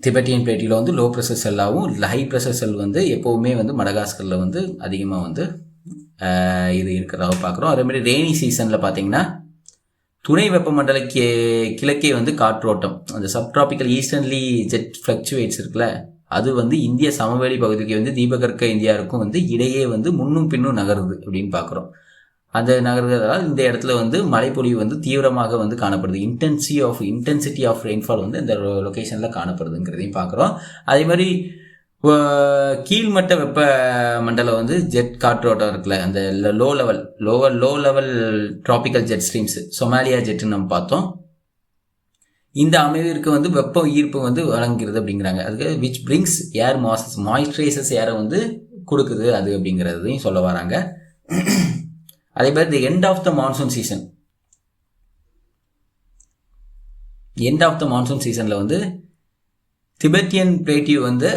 திபெத்தியன் பிளேட்டில் வந்து low pressure செல்லாகவும் high pressure cell வந்து எப்போவுமே வந்து மடகாஸ்கரில் வந்து அதிகமாக வந்து இது இருக்கிறதாக பார்க்குறோம். அதேமாதிரி ரெய்னி சீசனில் பார்த்தீங்கன்னா துணை வெப்பமண்டல கிழக்கே வந்து காற்றோட்டம், அந்த சப்ட்ராபிக்கல் ஈஸ்டர்ன்லி ஜெட் ஃப்ளக்சுவேட்ஸ் இருக்குல்ல, அது வந்து இந்திய சமவெளி பகுதிக்கு வந்து தீபகற்ப இந்தியாவுக்கும் வந்து இடையே வந்து முன்னும் பின்னும் நகருது அப்படின்னு பார்க்குறோம். அந்த நகர்கிறதால இந்த இடத்துல வந்து மழைப்பொழிவு வந்து தீவிரமாக வந்து காணப்படுது. இன்டென்சிட்டி ஆஃப் ரெயின்ஃபால் வந்து இந்த லொக்கேஷனில் காணப்படுதுங்கிறதையும் பார்க்குறோம். அதே மாதிரி கீழ்மட்ட வெப்ப மண்டலம் வந்து ஜெட் காற்றோட்டம் இருக்குல்ல, அந்த low level tropical jet streams, Somalia ஜெட்டுன்னு நம்ம பார்த்தோம். இந்த அமைவிற்கு வந்து வெப்ப ஈர்ப்பு வந்து வழங்குகிறது அப்படிங்கிறாங்க. அதுக்கு விச் பிரிங்ஸ் ஏர் மாய்ஸ்சரைசர்ஸ் ஏரை வந்து கொடுக்குது அது அப்படிங்கிறதையும் சொல்ல வராங்க. அதே மாதிரி the end of the monsoon சீசனில் வந்து திபெத்தியன் பிளேட்டிவ் வந்து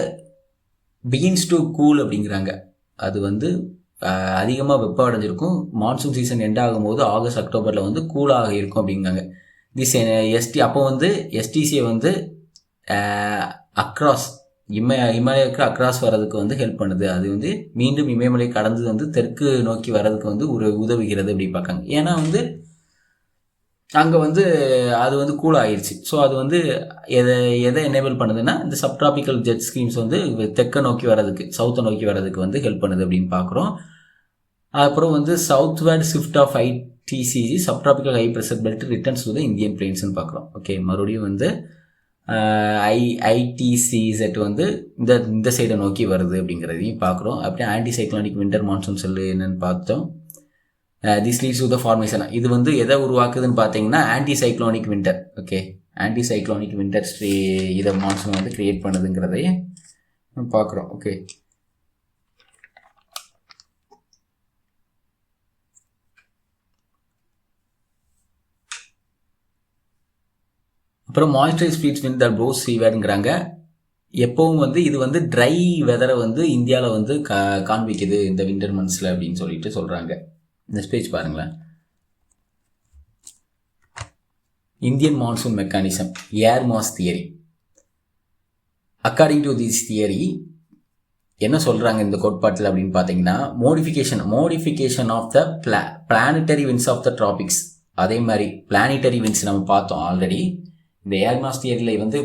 பிகின்ஸ் டு கூல் அப்படிங்கிறாங்க. அது வந்து அதிகமாக வெப்பம் அடைஞ்சிருக்கும். மான்சூன் சீசன் எண்ட் ஆகும்போது ஆகஸ்ட் அக்டோபரில் வந்து கூலாக இருக்கும் அப்படிங்கிறாங்க. அப்போ வந்து எஸ்டிசியை வந்து அக்ராஸ் இமயக்கு அக்ராஸ் வர்றதுக்கு வந்து ஹெல்ப் பண்ணுது. அது வந்து மீண்டும் இமயமலை கடந்து வந்து தெற்கு நோக்கி வர்றதுக்கு வந்து உதவுகிறது அப்படி பார்க்காங்க. ஏன்னா வந்து அங்கே வந்து அது வந்து கூல் ஆயிடுச்சு. ஸோ அது வந்து எதை எனேபிள் பண்ணுதுன்னா இந்த சப்ட்ராபிக்கல் ஜெட் ஸ்ட்ரீம்ஸ் வந்து தெற்க நோக்கி வர்றதுக்கு சவுத்தை நோக்கி வர்றதுக்கு வந்து ஹெல்ப் பண்ணுது அப்படின்னு பார்க்குறோம். அப்புறம் வந்து southward shift of ITCZ subtropical high pressure belt returns to the Indian பிளேன்ஸ்னு பார்க்குறோம். ஓகே, மறுபடியும் வந்து ஐடிசிசெட் வந்து இந்த சைடை நோக்கி வருது அப்படிங்கிறதையும் பார்க்குறோம். அப்படியே anticyclonic winter monsoon cell என்னன்னு பார்த்தோம். This leads to the formation. இது வந்து எதை உருவாக்குதுன்னு பார்த்தீங்கன்னா anticyclonic winter. Okay, anticyclonic winter இதை மான்சூன் வந்து கிரியேட் பண்ணுதுங்கிறதையும் பார்க்குறோம். ஓகே, அப்புறம் moisturise speeds win the pros சீவேர்டுங்கிறாங்க. எப்பவும் வந்து இது வந்து ட்ரை வெதரை வந்து இந்தியாவில் வந்து காண்பிக்குது இந்த விண்டர் மந்த்ஸில் அப்படின்னு சொல்லிட்டு சொல்கிறாங்க. இந்த ஸ்பேஜ் பாருங்களேன். Indian monsoon mechanism, air mass theory. According to this theory என்ன சொல்கிறாங்க இந்த கோட்பாட்டில் அப்படின்னு பார்த்தீங்கன்னா modification of the planetary winds of the tropics. அதே மாதிரி பிளானிட்டரி விண்ட்ஸ் நம்ம பார்த்தோம் ஆல்ரெடி. இந்த ஏர் மாஸ் தியரியில் வந்து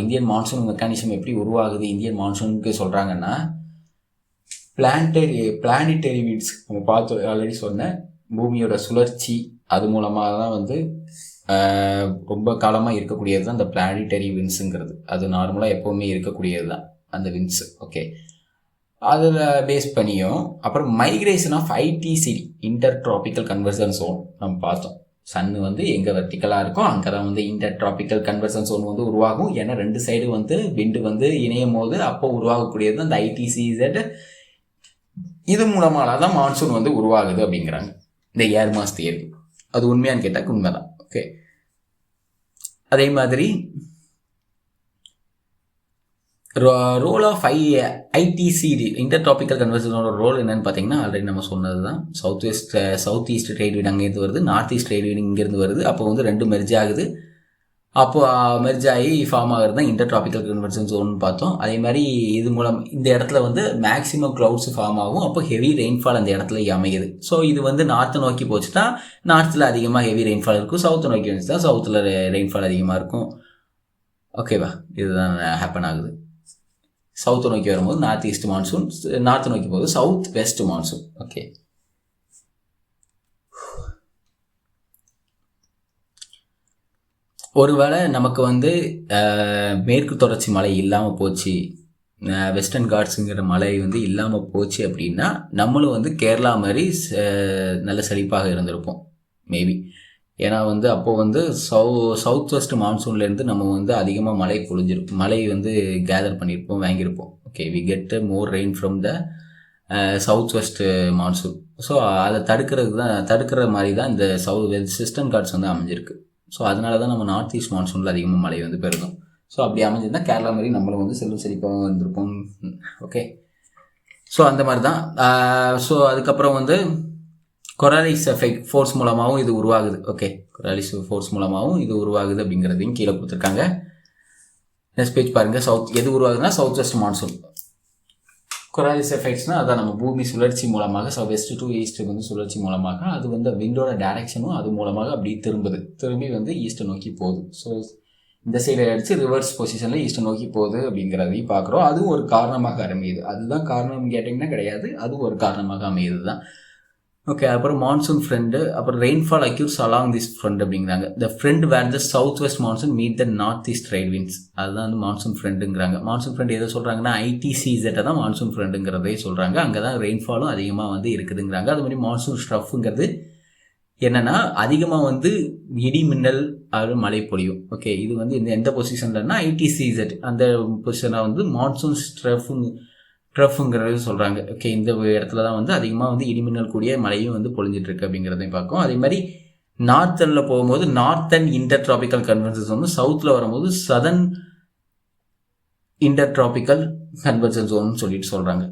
இந்தியன் மான்சூன் மெக்கானிசம் எப்படி உருவாகுது இந்தியன் மான்சூனுக்கு சொல்கிறாங்கன்னா பிளானிட்டரி விண்ட்ஸ் நம்ம பார்த்து ஆல்ரெடி சொன்னேன். பூமியோட சுழற்சி அது மூலமாக தான் வந்து ரொம்ப காலமாக இருக்கக்கூடியது தான் இந்த பிளானிட்டரி விண்ட்ஸுங்கிறது. அது நார்மலாக எப்போவுமே இருக்கக்கூடியது தான் அந்த விண்ட்ஸு. ஓகே, அதில் பேஸ் பண்ணியும் அப்புறம் migration of ITCZ inter tropical convergence zone நம்ம பார்த்தோம். சன்னு வந்து எங்கே வெர்டிக்கலாக இருக்கும் அங்கே தான் வந்து இன்டர் ட்ராபிக்கல் கன்வர்சன் ஜோன் வந்து உருவாகும். ஏன்னா ரெண்டு சைடு வந்து விண்டு வந்து இணையும் போது அப்போ உருவாகக்கூடியது அந்த ஐடிசிசெட். இது மூலமாக தான் மான்சூன் வந்து உருவாகுது அப்படிங்கிறாங்க இந்த ஏர் மாஸ் தியரி. அது உண்மையான்னு கேட்டால் உண்மைதான். ஓகே, அதே மாதிரி role of ITCZ intertropical கன்வர்சனோட ரோல் என்னன்னு பார்த்தீங்கன்னா ஆல்ரெடி நம்ம சொன்னது தான். சவுத் ஈஸ்ட் ட்ரேட் வீடு அங்கேருந்து வருது, நார்த் ஈஸ்ட் ட்ரேட் வீடு இங்கேருந்து வருது. அப்போ வந்து ரெண்டும் மெர்ஜ் ஆகுது. அப்போ மெர்ஜ் ஆகி ஃபார்ம் ஆகிறது தான் இன்டர் ட்ராபிக்கல் கன்வர்சன் ஜோன் பார்த்தோம். அதே மாதிரி இது மூலம் இந்த இடத்துல வந்து மேக்ஸிமம் க்ளவுட்ஸ் ஃபார்ம் ஆகும். அப்போ ஹெவி ரெயின்ஃபால் அந்த இடத்துல அமையுது. ஸோ இது வந்து நார்த்தை நோக்கி போச்சுன்னா நார்த்தில் அதிகமாக ஹெவி ரெயின்ஃபால் இருக்கும், சவுத்தை நோக்கி வந்துச்சுன்னா சவுத்தில் ரெயின்ஃபால் அதிகமாக இருக்கும். ஓகேவா, இதுதான் ஹேப்பன் ஆகுது. சவுத்தை நோக்கி வரும்போது நார்த் ஈஸ்ட் மான்சூன், நார்த்தை நோக்கி போகுது சவுத் வெஸ்ட் மான்சூன். ஓகே, ஒருவேளை நமக்கு வந்து மேற்கு தொடர்ச்சி மலை இல்லாமல் போச்சு, வெஸ்டர்ன் காட்ஸுங்கிற மலை வந்து இல்லாமல் போச்சு அப்படின்னா நம்மளும் வந்து கேரளா மாதிரி நல்ல செழிப்பாக இருந்திருப்போம் மேபி. ஏன்னா வந்து அப்போது வந்து சவுத் வெஸ்ட் மான்சூன்லேருந்து நம்ம வந்து அதிகமாக மழை வந்து கேதர் பண்ணியிருப்போம், வாங்கியிருப்போம். Okay, we get more rain from the south west monsoon. So அதை தடுக்கிற மாதிரி தான் இந்த வெஸ்டர்ன் காட்ஸ் வந்து அமைஞ்சிருக்கு. ஸோ அதனால தான் நம்ம நார்த் ஈஸ்ட் மான்சூனில் அதிகமாக மழை வந்து பெருகும். ஸோ அப்படி அமைஞ்சிருந்தால் கேரளா மாதிரி நம்மளும் வந்து செல்வம் செழிப்பாக வந்திருப்போம். ஓகே, ஸோ அந்த மாதிரி தான். ஸோ அதுக்கப்புறம் வந்து கொராலிஸ் எஃபெக்ட் ஃபோர்ஸ் மூலமாகவும் இது உருவாகுது. ஓகே, கொராலிஸ் ஃபோர்ஸ் மூலமாகவும் இது உருவாகுது அப்படிங்கிறதையும் கீழே கொடுத்துருக்காங்க. நெக்ஸ்ட் பேஜ் பாருங்கள். எது உருவாகுதுன்னா சவுத் வெஸ்ட் மான்சூன். கொராலிஸ் எஃபெக்ட்ஸ்னால் அதான் நம்ம பூமி சுழற்சி மூலமாக வெஸ்ட் டு ஈஸ்ட்டுக்கு வந்து சுழற்சி மூலமாக அது வந்து விண்டோட டைரக்ஷனும் அது மூலமாக அப்படி திரும்பி வந்து ஈஸ்ட்டை நோக்கி போகுது. ஸோ இந்த சைடை அடித்து ரிவர்ஸ் பொசிஷனில் ஈஸ்ட்டை நோக்கி போகுது அப்படிங்கிறதையும் பார்க்குறோம். அதுவும் ஒரு காரணமாக அமையுது. அதுதான் காரணம் கேட்டிங்கன்னா கிடையாது, அதுவும் ஒரு காரணமாக அமையுது தான். ஓகே, அப்புறம் மான்சூன் ஃப்ரெண்டு, அப்புறம் rainfall occurs along this front அப்படிங்கிறாங்க. The front where the south west monsoon meet the north east trade winds. அதுதான் வந்து மான்சூன் ஃப்ரெண்டுங்கிறாங்க. மான்சூன் ஃப்ரெண்ட் எதை சொல்கிறாங்கன்னா ஐடிசிசெட்டை தான் மான்சூன் ஃப்ரெண்டுங்கிறதே சொல்கிறாங்க. அங்கே தான் ரெயின்ஃபாலும் அதிகமாக வந்து இருக்குதுங்கிறாங்க. அது மாதிரி மான்சூன் ஸ்ட்ரஃப்ங்கிறது என்னென்னா அதிகமாக வந்து இடி மின்னல் அது மழை பொழியும். ஓகே, இது வந்து எந்த பொசிஷன்லன்னா ஐடிசிசெட் அந்த பொசிஷனாக வந்து மான்சூன் ட்ரஃப்ங்கிறது சொல்கிறாங்க. ஓகே, இந்த இடத்துல தான் வந்து அதிகமாக வந்து இடிமின்னல் கூடிய மழையும் வந்து பொழிஞ்சிட்ருக்கு அப்படிங்கிறதையும் பார்க்கும். அதே மாதிரி நார்த்தனில் போகும்போது நார்த்தன் இன்டர் டிராபிக்கல் கன்வர்ஜன்ஸ் வந்து சவுத்தில் வரும்போது சதர்ன் இன்டர் டிராபிக்கல் கன்வர்ஜன்ஸ் ஜோன்னு சொல்லிட்டு சொல்கிறாங்க.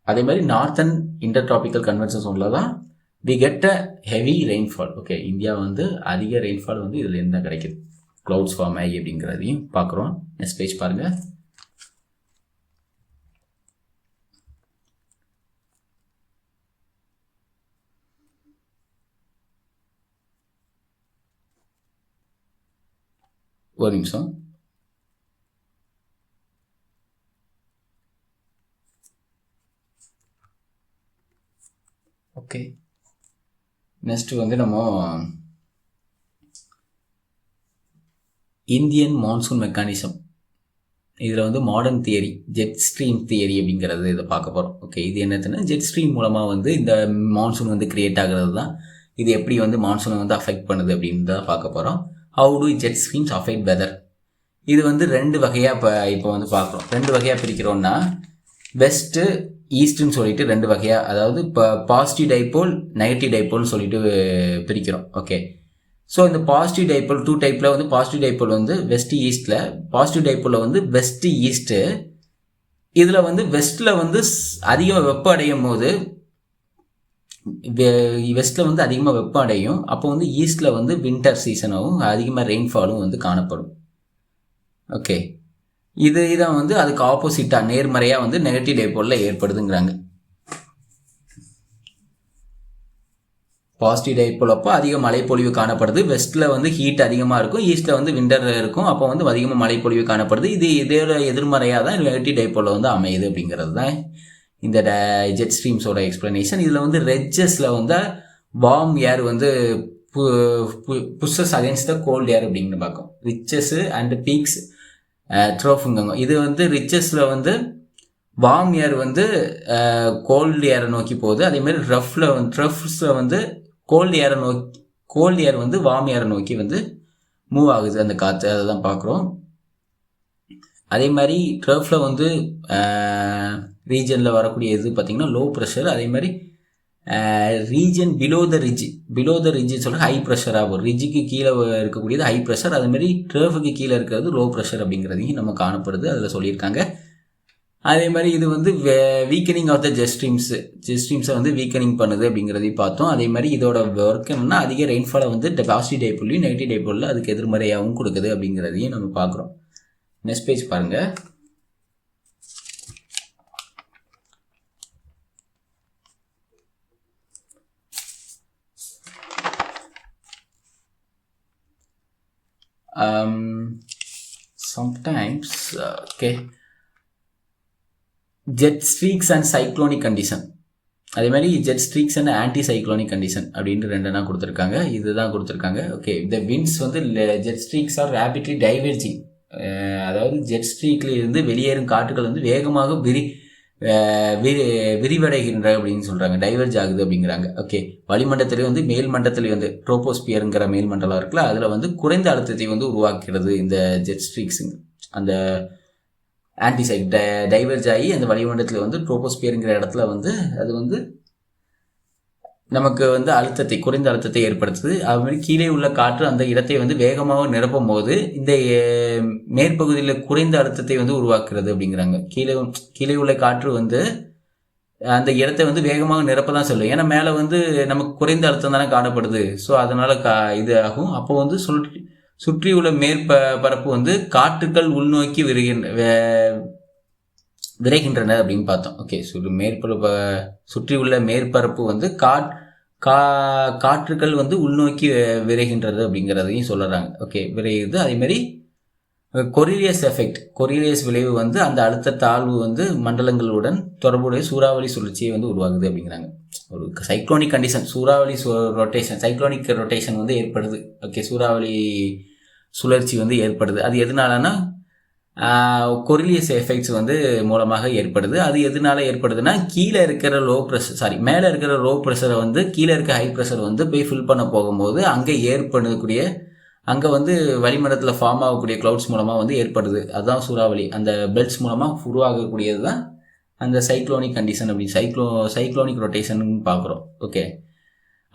அதே மாதிரி நார்த்தன் இன்டர் டிராபிக்கல் கன்வர்ஜன்ஸ் ஜோனில் தான் we get a heavy rainfall. Okay, India வந்து அதிக ரெயின்ஃபால் வந்து இதில் இருந்தால் கிடைக்குது. க்ளவுட்ஸ் ஃபார்ம் ஆகி அப்படிங்கிறதையும் பார்க்குறோம். நெக்ஸ்ட் பேஜ் பாருங்கள். ஒரு நிமிஷம். ஓகே, நெக்ஸ்ட் வந்து நம்ம இந்தியன் மான்சூன் மெக்கானிசம், இதில் வந்து modern theory, jet stream theory அப்படிங்கிறது இதை பார்க்க போகிறோம். ஓகே, இது என்னதுன்னா ஜெட் ஸ்ட்ரீம் மூலமாக வந்து இந்த மான்சூன் வந்து கிரியேட் ஆகிறது தான். இது எப்படி வந்து மான்சூனை வந்து அஃபெக்ட் பண்ணுது அப்படின்னு தான் பார்க்க போகிறோம். How do jet streams affect weather. இது வந்து ரெண்டு வகையாக இப்போ வந்து பார்க்குறோம். ரெண்டு வகையாக பிரிக்கிறோன்னா வெஸ்ட்டு ஈஸ்ட்டுன்னு சொல்லிட்டு ரெண்டு வகையாக, அதாவது இப்போ பாசிட்டிவ் டைப்போல் நெகட்டிவ் டைப்போல்னு சொல்லிட்டு பிரிக்கிறோம். ஓகே, ஸோ இந்த பாசிட்டிவ் டைப்போல் 2 டைப்பில் வந்து பாசிட்டிவ் டைப்போல் வந்து வெஸ்ட் ஈஸ்ட்டில், பாசிட்டிவ் டைப்போலில் வந்து வெஸ்ட் ஈஸ்ட்டு. இதில் வந்து வெஸ்ட்டில் வந்து அதிகமாக வெப்பம் அடையும் போது வெஸ்ட்டில் வந்து அதிகமாக வெப்பம் அடையும். அப்போ வந்து ஈஸ்ட்டில் வந்து வின்டர் சீசனாகவும் அதிகமாக ரெயின்ஃபாலும் வந்து காணப்படும். ஓகே, இதான் வந்து அதுக்கு ஆப்போசிட்டாக நேர்மறையாக வந்து நெகட்டிவ் டைப்போலில் ஏற்படுதுங்கிறாங்க. பாசிட்டிவ் டைப்போல் அப்போ அதிக மழைப்பொழிவு காணப்படுது. வெஸ்ட்டில் வந்து ஹீட் அதிகமாக இருக்கும், ஈஸ்ட்டில் வந்து விண்டர் இருக்கும். அப்போ வந்து அதிகமாக மழைப்பொழிவு காணப்படுது. இதோட எதிர்மறையாக தான் நெகட்டிவ் டைப்போலில் வந்து அமையுது அப்படிங்கிறது தான் இந்த ஜெட் ஸ்ட்ரீம்ஸோட எக்ஸ்பிளனேஷன். இதில் வந்து ரெட்ஜஸில் வந்து வார்ம் ஏர் வந்து புஷஸ் அகேன்ஸ்ட் த கோல்டு ஏர் அப்படின்னு பார்க்கும். ரிச்சஸ் அண்ட் பீக்ஸ் ட்ரோஃபுங்க. இது வந்து ரிச்சஸில் வந்து வார்ம் ஏர் வந்து கோல்டு ஏரை நோக்கி போகுது. அதேமாதிரி ட்ரஃப்ஸில் வந்து கோல்டு ஏர் வந்து வார்ம் ஏரை நோக்கி வந்து மூவ் ஆகுது அந்த காற்று. அதை தான் பார்க்குறோம். அதே மாதிரி ட்ரஃபில் வந்து ரீஜனில் வரக்கூடிய இது பார்த்திங்கன்னா லோ ப்ரெஷர். அதே மாதிரி ரீஜன் பிலோ த ரிட்ஜ் சொல்கிற ஹை ப்ரெஷர் ஆகும். ரிட்ஜுக்கு கீழே இருக்கக்கூடியது ஹை ப்ரெஷர், அதே மாதிரி ட்ரஃபுக்கு கீழே இருக்கிறது லோ ப்ரெஷர் அப்படிங்கிறதையும் நம்ம காணப்படுது, அதில் சொல்லியிருக்காங்க. அதே மாதிரி இது வந்து வீக்கனிங் ஆஃப் த ஜெட் ஸ்ட்ரீம்ஸை வந்து வீக்கனிங் பண்ணுது அப்படிங்கிறதையும் பார்த்தோம். அதே மாதிரி இதோட ஒர்க் என்னன்னா அதிக ரெயின்ஃபாலை வந்து பாசிட்டிவ் டைப்போல்லையும் நெகட்டிவ் டைப்போலில் அதுக்கு எதிர்மறையாகவும் கொடுக்குது அப்படிங்கிறதையும் நம்ம பார்க்குறோம். நெக்ஸ்ட் பேஜ் பாருங்கள். sometimes okay, jet streaks and cyclonic condition. அதே மாதிரி jet streaks and anti cyclonic condition அப்படின்ட்டு ரெண்டுனா கொடுத்துருக்காங்க. இதுதான் கொடுத்துருக்காங்க. ஓகே, இந்த விண்ட்ஸ் வந்து jet streaks are rapidly diverging. அதாவது ஜெட் ஸ்ட்ரீக்கில் இருந்து வெளியேறும் காற்றுகள் வந்து வேகமாக விரிவடைகின்ற அப்படின்னு சொல்கிறாங்க, டைவர்ஜ் ஆகுது அப்படிங்கிறாங்க. ஓகே, வளிமண்டலத்திலே வந்து மேல் மண்டலத்திலே வந்து ட்ரோபோஸ்பியருங்கிற மேல் மண்டலம் இருக்குல்ல, அதில் வந்து குறைந்த அழுத்தத்தை வந்து உருவாக்குறது இந்த ஜெட் ஸ்ட்ரீக்ஸுங்க. அந்த டைவர்ஜ் ஆகி அந்த வளிமண்டலத்தில் வந்து ட்ரோபோஸ்பியருங்கிற இடத்துல வந்து அது வந்து நமக்கு வந்து அழுத்தத்தை, குறைந்த அழுத்தத்தை ஏற்படுத்துது. அது மாதிரி கீழே உள்ள காற்று அந்த இடத்தை வந்து வேகமாக நிரப்பும் போது இந்த மேற்பகுதியில் குறைந்த அழுத்தத்தை வந்து உருவாக்குறது அப்படிங்கிறாங்க. கீழே உள்ள காற்று வந்து அந்த இடத்தை வந்து வேகமாக நிரப்ப தான் சொல்லும். ஏன்னா மேலே வந்து நமக்கு குறைந்த அழுத்தம் தானே காணப்படுது. ஸோ அதனால இது ஆகும். அப்போ வந்து சுற்றியுள்ள மேற்பரப்பு வந்து காற்றுக்கள் உள்நோக்கி விரைகின்றன அப்படின்னு பார்த்தோம். ஓகே, சுற்றி உள்ள மேற்பரப்பு வந்து காற்றுக்கள் வந்து உள்நோக்கி விரைகின்றது அப்படிங்கிறதையும் சொல்லுறாங்க. ஓகே, விரைகுது. அதே மாதிரி கொரிலியஸ் எஃபெக்ட், கொரிலியஸ் விளைவு வந்து அந்த அழுத்த தாழ்வு வந்து மண்டலங்களுடன் தொடர்புடைய சூறாவளி சுழற்சியை வந்து உருவாகுது அப்படிங்கிறாங்க. ஒரு சைக்ளோனிக் கண்டிஷன், சூறாவளி ரொட்டேஷன், சைக்ளோனிக் ரொட்டேஷன் வந்து ஏற்படுது. ஓகே, சூறாவளி சுழற்சி வந்து ஏற்படுது. அது எதனாலனா கொரிலியஸ் எஃபெக்ட்ஸ் வந்து மூலமாக ஏற்படுது. அது எதனால ஏற்படுதுன்னா கீழே இருக்கிற மேலே இருக்கிற லோ ப்ரெஷரை வந்து கீழே இருக்க ஹை ப்ரெஷர் வந்து போய் ஃபில் பண்ண போகும்போது அங்கே வந்து வளிமண்டலத்தில் ஃபார்ம் ஆகக்கூடிய க்ளவுட்ஸ் மூலமாக வந்து ஏற்படுது. அதுதான் சூறாவளி. அந்த பெல்ட்ஸ் மூலமாக உருவாகக்கூடியது தான் அந்த சைக்ளோனிக் கண்டிஷன் அப்படி சைக்ளோனிக் ரொட்டேஷன் பார்க்குறோம். ஓகே,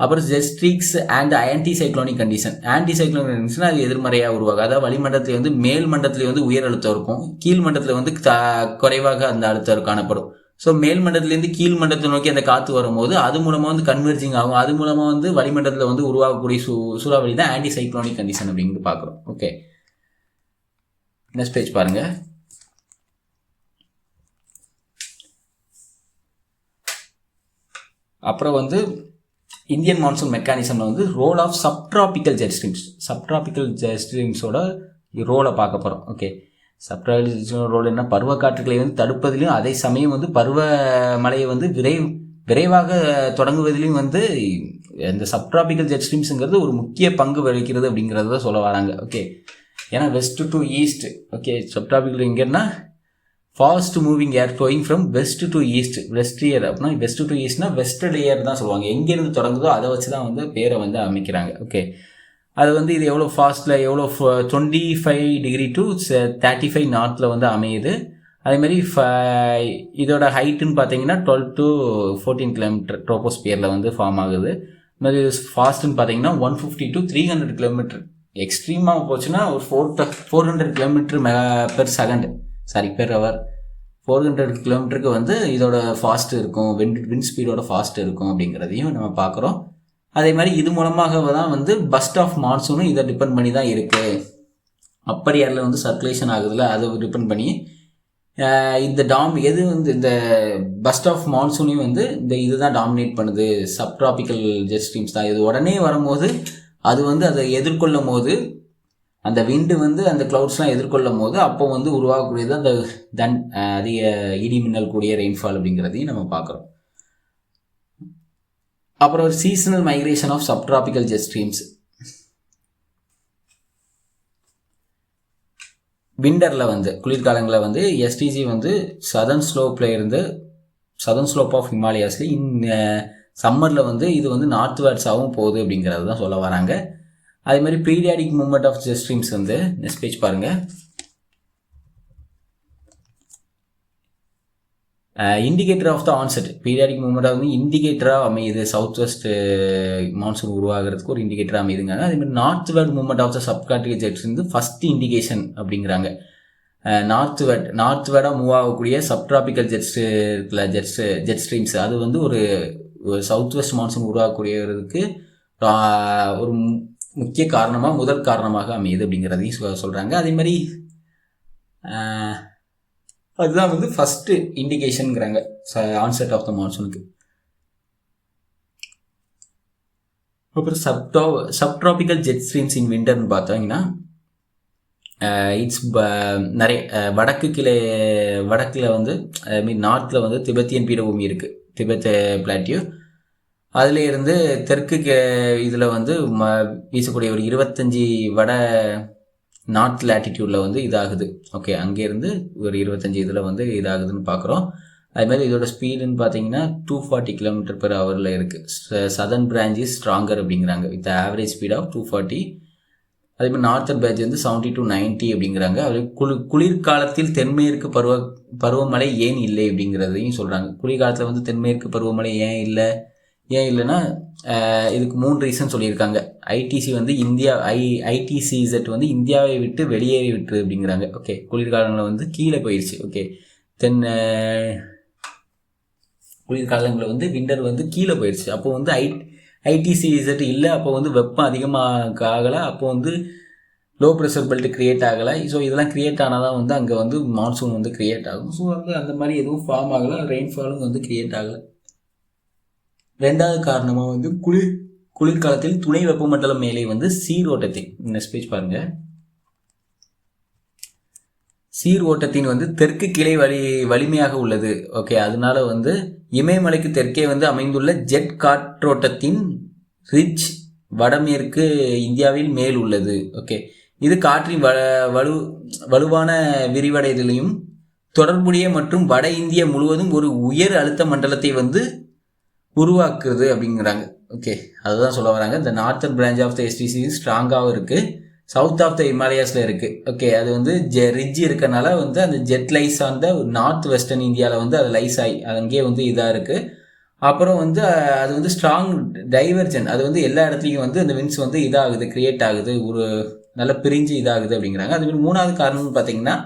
அப்புறம் ஜெஸ்ட்ரிக்ஸ் and anti cyclonic condition. Anti cyclonic condition அது எதிர்மறையாக உருவாகும். அதாவது வளிமண்டலத்தில் வந்து மேல் மண்டலத்தில் வந்து உயர் அழுத்தம் இருக்கும், கீழ் மண்டலத்தில் வந்து குறைவாக அந்த அழுத்தம் காணப்படும். ஸோ மேல் மண்டலத்திலேருந்து கீழ் மண்டலத்தை நோக்கி அந்த காற்று வரும்போது அது மூலமாக வந்து கன்வெர்ஜிங் ஆகும். அது மூலமாக வந்து வளிமண்டலத்தில் வந்து உருவாகக்கூடிய சூறாவளி தான் ஆன்டி சைக்ளோனிக் கண்டிஷன் அப்படின்ட்டு பார்க்குறோம். ஓகே, நெக்ஸ்ட் பேஜ் பாருங்க. அப்புறம் வந்து இந்தியன் மான்சூன் மெக்கானிசம்ல வந்து ரோல் ஆஃப் சப்ட்ராபிக்கல் ஜெட் ஸ்ட்ரீம்ஸோட ரோலை பார்க்க போகிறோம். ஓகே, சப்ட்ராபிக்கல் ரோல் என்ன, பருவ காற்றுகளை வந்து தடுப்பதிலையும் அதே சமயம் வந்து பருவ மழையை வந்து விரைவாக தொடங்குவதிலையும் வந்து இந்த சப்ட்ராபிக்கல் ஜெட் ஸ்ட்ரீம்ஸுங்கிறது ஒரு முக்கிய பங்கு வகிக்கிறது அப்படிங்கிறத சொல்ல வராங்க. ஓகே, ஏன்னா west to east. Okay, subtropical எங்கன்னா fast moving air flowing from west to east. West year அப்படின்னா வெஸ்ட் டு ஈஸ்ட்னா வெஸ்டர்ன் இயர் தான் சொல்லுவாங்க. எங்கேருந்து தொடங்குதோ அதை வச்சு தான் வந்து பேரை வந்து அமைக்கிறாங்க. ஓகே, அது வந்து இது எவ்வளோ ஃபாஸ்ட்டில், எவ்வளோ 25 டிகிரி டு 35 நார்த்தில் வந்து அமையுது. அதேமாதிரி இதோட ஹைட்டுன்னு பார்த்தீங்கன்னா 12 to 14 கிலோமீட்டர் ட்ரோபோஸ்பியரில் வந்து ஃபார்ம் ஆகுது. இது ஃபாஸ்ட்டுன்னு பார்த்தீங்கன்னா 150 to 300 கிலோமீட்டர். எக்ஸ்ட்ரீமாக போச்சுன்னா ஒரு 400 கிலோமீட்டர் பெர் ஹவர். 400 கிலோமீட்டருக்கு வந்து இதோட ஃபாஸ்ட் இருக்கும், விண்ட் ஸ்பீடோட ஃபாஸ்ட் இருக்கும் அப்படிங்கிறதையும் நம்ம பார்க்குறோம். அதே மாதிரி இது மூலமாக தான் வந்து பஸ்ட் ஆஃப் மான்சூனும் இதை டிபெண்ட் பண்ணி தான் இருக்குது. அப்பர் ஏரில் வந்து சர்க்குலேஷன் ஆகுதுல, அதை டிபெண்ட் பண்ணி இந்த இந்த பஸ்ட் ஆஃப் மான்சூனையும் வந்து இதுதான் டாமினேட் பண்ணுது. சப்ட்ராபிக்கல் ஜெட் ஸ்ட்ரீம்ஸ் தான். இது உடனே வரும்போது அது வந்து அதை எதிர்கொள்ளும் போது, அந்த விண்டு வந்து அந்த கிளவுட்ஸ்லாம் எதிர்கொள்ளும் போது அப்போ வந்து உருவாகக்கூடியது அந்த அதிக இடி மின்னல் கூடிய ரெயின்ஃபால் அப்படிங்கிறதையும் நம்ம பார்க்குறோம். அப்புறம் ஒரு seasonal migration of subtropical jet streams. விண்டரில் வந்து குளிர்காலங்களில் வந்து எஸ்டிஜி வந்து சதர்ன் ஸ்லோப் ஆஃப் ஹிமாலயாஸ்ல சம்மரில் வந்து இது வந்து நார்த் வேர்ட்ஸாகவும் போகுது அப்படிங்கிறது தான் சொல்ல வராங்க. அதே மாதிரி periodic movement of jet streams வந்து நெக்ஸ்ட் பேஜ் பாருங்கள். இண்டிகேட்டர் ஆஃப் த ஆன்செட், பீரியாடிக் மூவ்மெண்ட்டாக வந்து இண்டிகேட்டராக அமையுது. சவுத் வெஸ்ட் மான்சூன் உருவாகிறதுக்கு ஒரு இண்டிகேட்டராக அமையுதுங்க. அதேமாதிரி northward movement of the subcortical jets வந்து ஃபர்ஸ்ட் இண்டிகேஷன் அப்படிங்கிறாங்க. நார்த் வேர்டாக மூவ் ஆகக்கூடிய சப்ட்ராபிக்கல் ஜெட் ஸ்ட்ரீம்ஸ் அது வந்து ஒரு சவுத் வெஸ்ட் மான்சூன் உருவாகக்கூடியதுக்கு ஒரு முக்கிய காரணமாக, முதல் காரணமாக அமையுது அப்படிங்கிறதையும் சொல்கிறாங்க. அதே மாதிரி அதுதான் வந்து ஃபர்ஸ்ட் இண்டிகேஷனுங்கிறாங்க ஆன்செட் ஆஃப் த மான்சூனுக்கு. அப்புறம் சப்ட்ராபிக்கல் ஜெட் ஸ்ட்ரீம்ஸ் இன் விண்டர்னு பார்த்தீங்கன்னா இட்ஸ் நிறைய வடக்கில் வந்து நார்த்தில் வந்து திபெத்தியன் பீடபூமி இருக்குது, திபெத் பிளாட்டியூ. அதில் இருந்து தெற்கு இதில் வந்து வீசக்கூடிய ஒரு 25 வட நார்த் லேட்டிடியூடில் வந்து இதாகுது. ஓகே, அங்கேருந்து ஒரு 25 இதில் வந்து இதாகுதுன்னு பார்க்குறோம். அதுமாதிரி இதோட ஸ்பீடுன்னு பார்த்தீங்கன்னா 240 km/h இருக்குது. சதர்ன் பிரான்ச் இஸ் ஸ்ட்ராங்கர் அப்படிங்கிறாங்க வித் ஆவரேஜ் ஸ்பீட் ஆஃப் 240. அதேமாதிரி நார்த்தன் பிரான்ச் வந்து 70 to 90 அப்படிங்கிறாங்க. அது குளிர்காலத்தில் தென்மேற்கு பருவமழை ஏன் இல்லை அப்படிங்கிறதையும் சொல்கிறாங்க. குளிர்காலத்தில் வந்து தென்மேற்கு பருவமழை ஏன் இல்லை, ஏன் இல்லைன்னா இதுக்கு 3 ரீசன் சொல்லியிருக்காங்க. ஐடிசி வந்து ஐடிசிஇசட் வந்து இந்தியாவை விட்டு வெளியேறி விட்டு அப்படிங்கிறாங்க. ஓகே, குளிர்காலங்களில் வந்து கீழே போயிடுச்சு. ஓகே, தென் குளிர்காலங்களில் வந்து விண்டர் வந்து கீழே போயிடுச்சு. அப்போ வந்து ஐடிசிஇசட் இல்லை, அப்போ வந்து வெப்பம் அதிகமாக ஆகலை, அப்போ வந்து லோ ப்ரெஷர் பெல்ட் கிரியேட் ஆகலை. ஸோ இதெல்லாம் கிரியேட் ஆனால் தான் வந்து அங்கே வந்து மான்சூன் வந்து கிரியேட் ஆகும். ஸோ வந்து அந்த மாதிரி எதுவும் ஃபார்ம் ஆகலை, ரெயின்ஃபாலும் வந்து கிரியேட் ஆகலை. 2வது காரணமாக வந்து குளிர்காலத்தில் துணை வெப்பமண்டல மேலே வந்து சீரோட்டத்தின் நெக்ஸ்ட் பேஜ் பாருங்கள். சீர் ஓட்டத்தின் வந்து தெற்கு கிளை வலிமையாக உள்ளது. ஓகே, அதனால வந்து இமயமலைக்கு தெற்கே வந்து அமைந்துள்ள ஜெட் காற்றோட்டத்தின் ரிட்ஜ் வடமேற்கு இந்தியாவில் மேல் உள்ளது. ஓகே, இது காற்றின் வலுவான விரிவடைதலையும் தொடர்புடைய மற்றும் வட இந்தியா முழுவதும் ஒரு உயர் அழுத்த மண்டலத்தை வந்து உருவாக்குறது அப்படிங்கிறாங்க. ஓகே, அதுதான் சொல்ல வராங்க. இந்த northern branch of the STC ஸ்ட்ராங்காகவும் இருக்குது, சவுத் ஆஃப் த ஹிமாலயாஸில் இருக்குது. ஓகே, அது வந்து ரிட்ஜ் இருக்கனால வந்து அந்த jet lies on the north western இந்தியாவில் வந்து அது லைஸ் ஆகி அங்கேயே வந்து இதாக இருக்குது. அப்புறம் வந்து அது வந்து ஸ்ட்ராங் டைவர்ஜன், அது வந்து எல்லா இடத்துலையும் வந்து அந்த விண்ட்ஸ் வந்து இதாகுது, கிரியேட் ஆகுது, ஒரு நல்ல பிரிஞ்சு இதாகுது அப்படிங்கிறாங்க. அதுமாதிரி 3வது காரணம்னு பார்த்தீங்கன்னா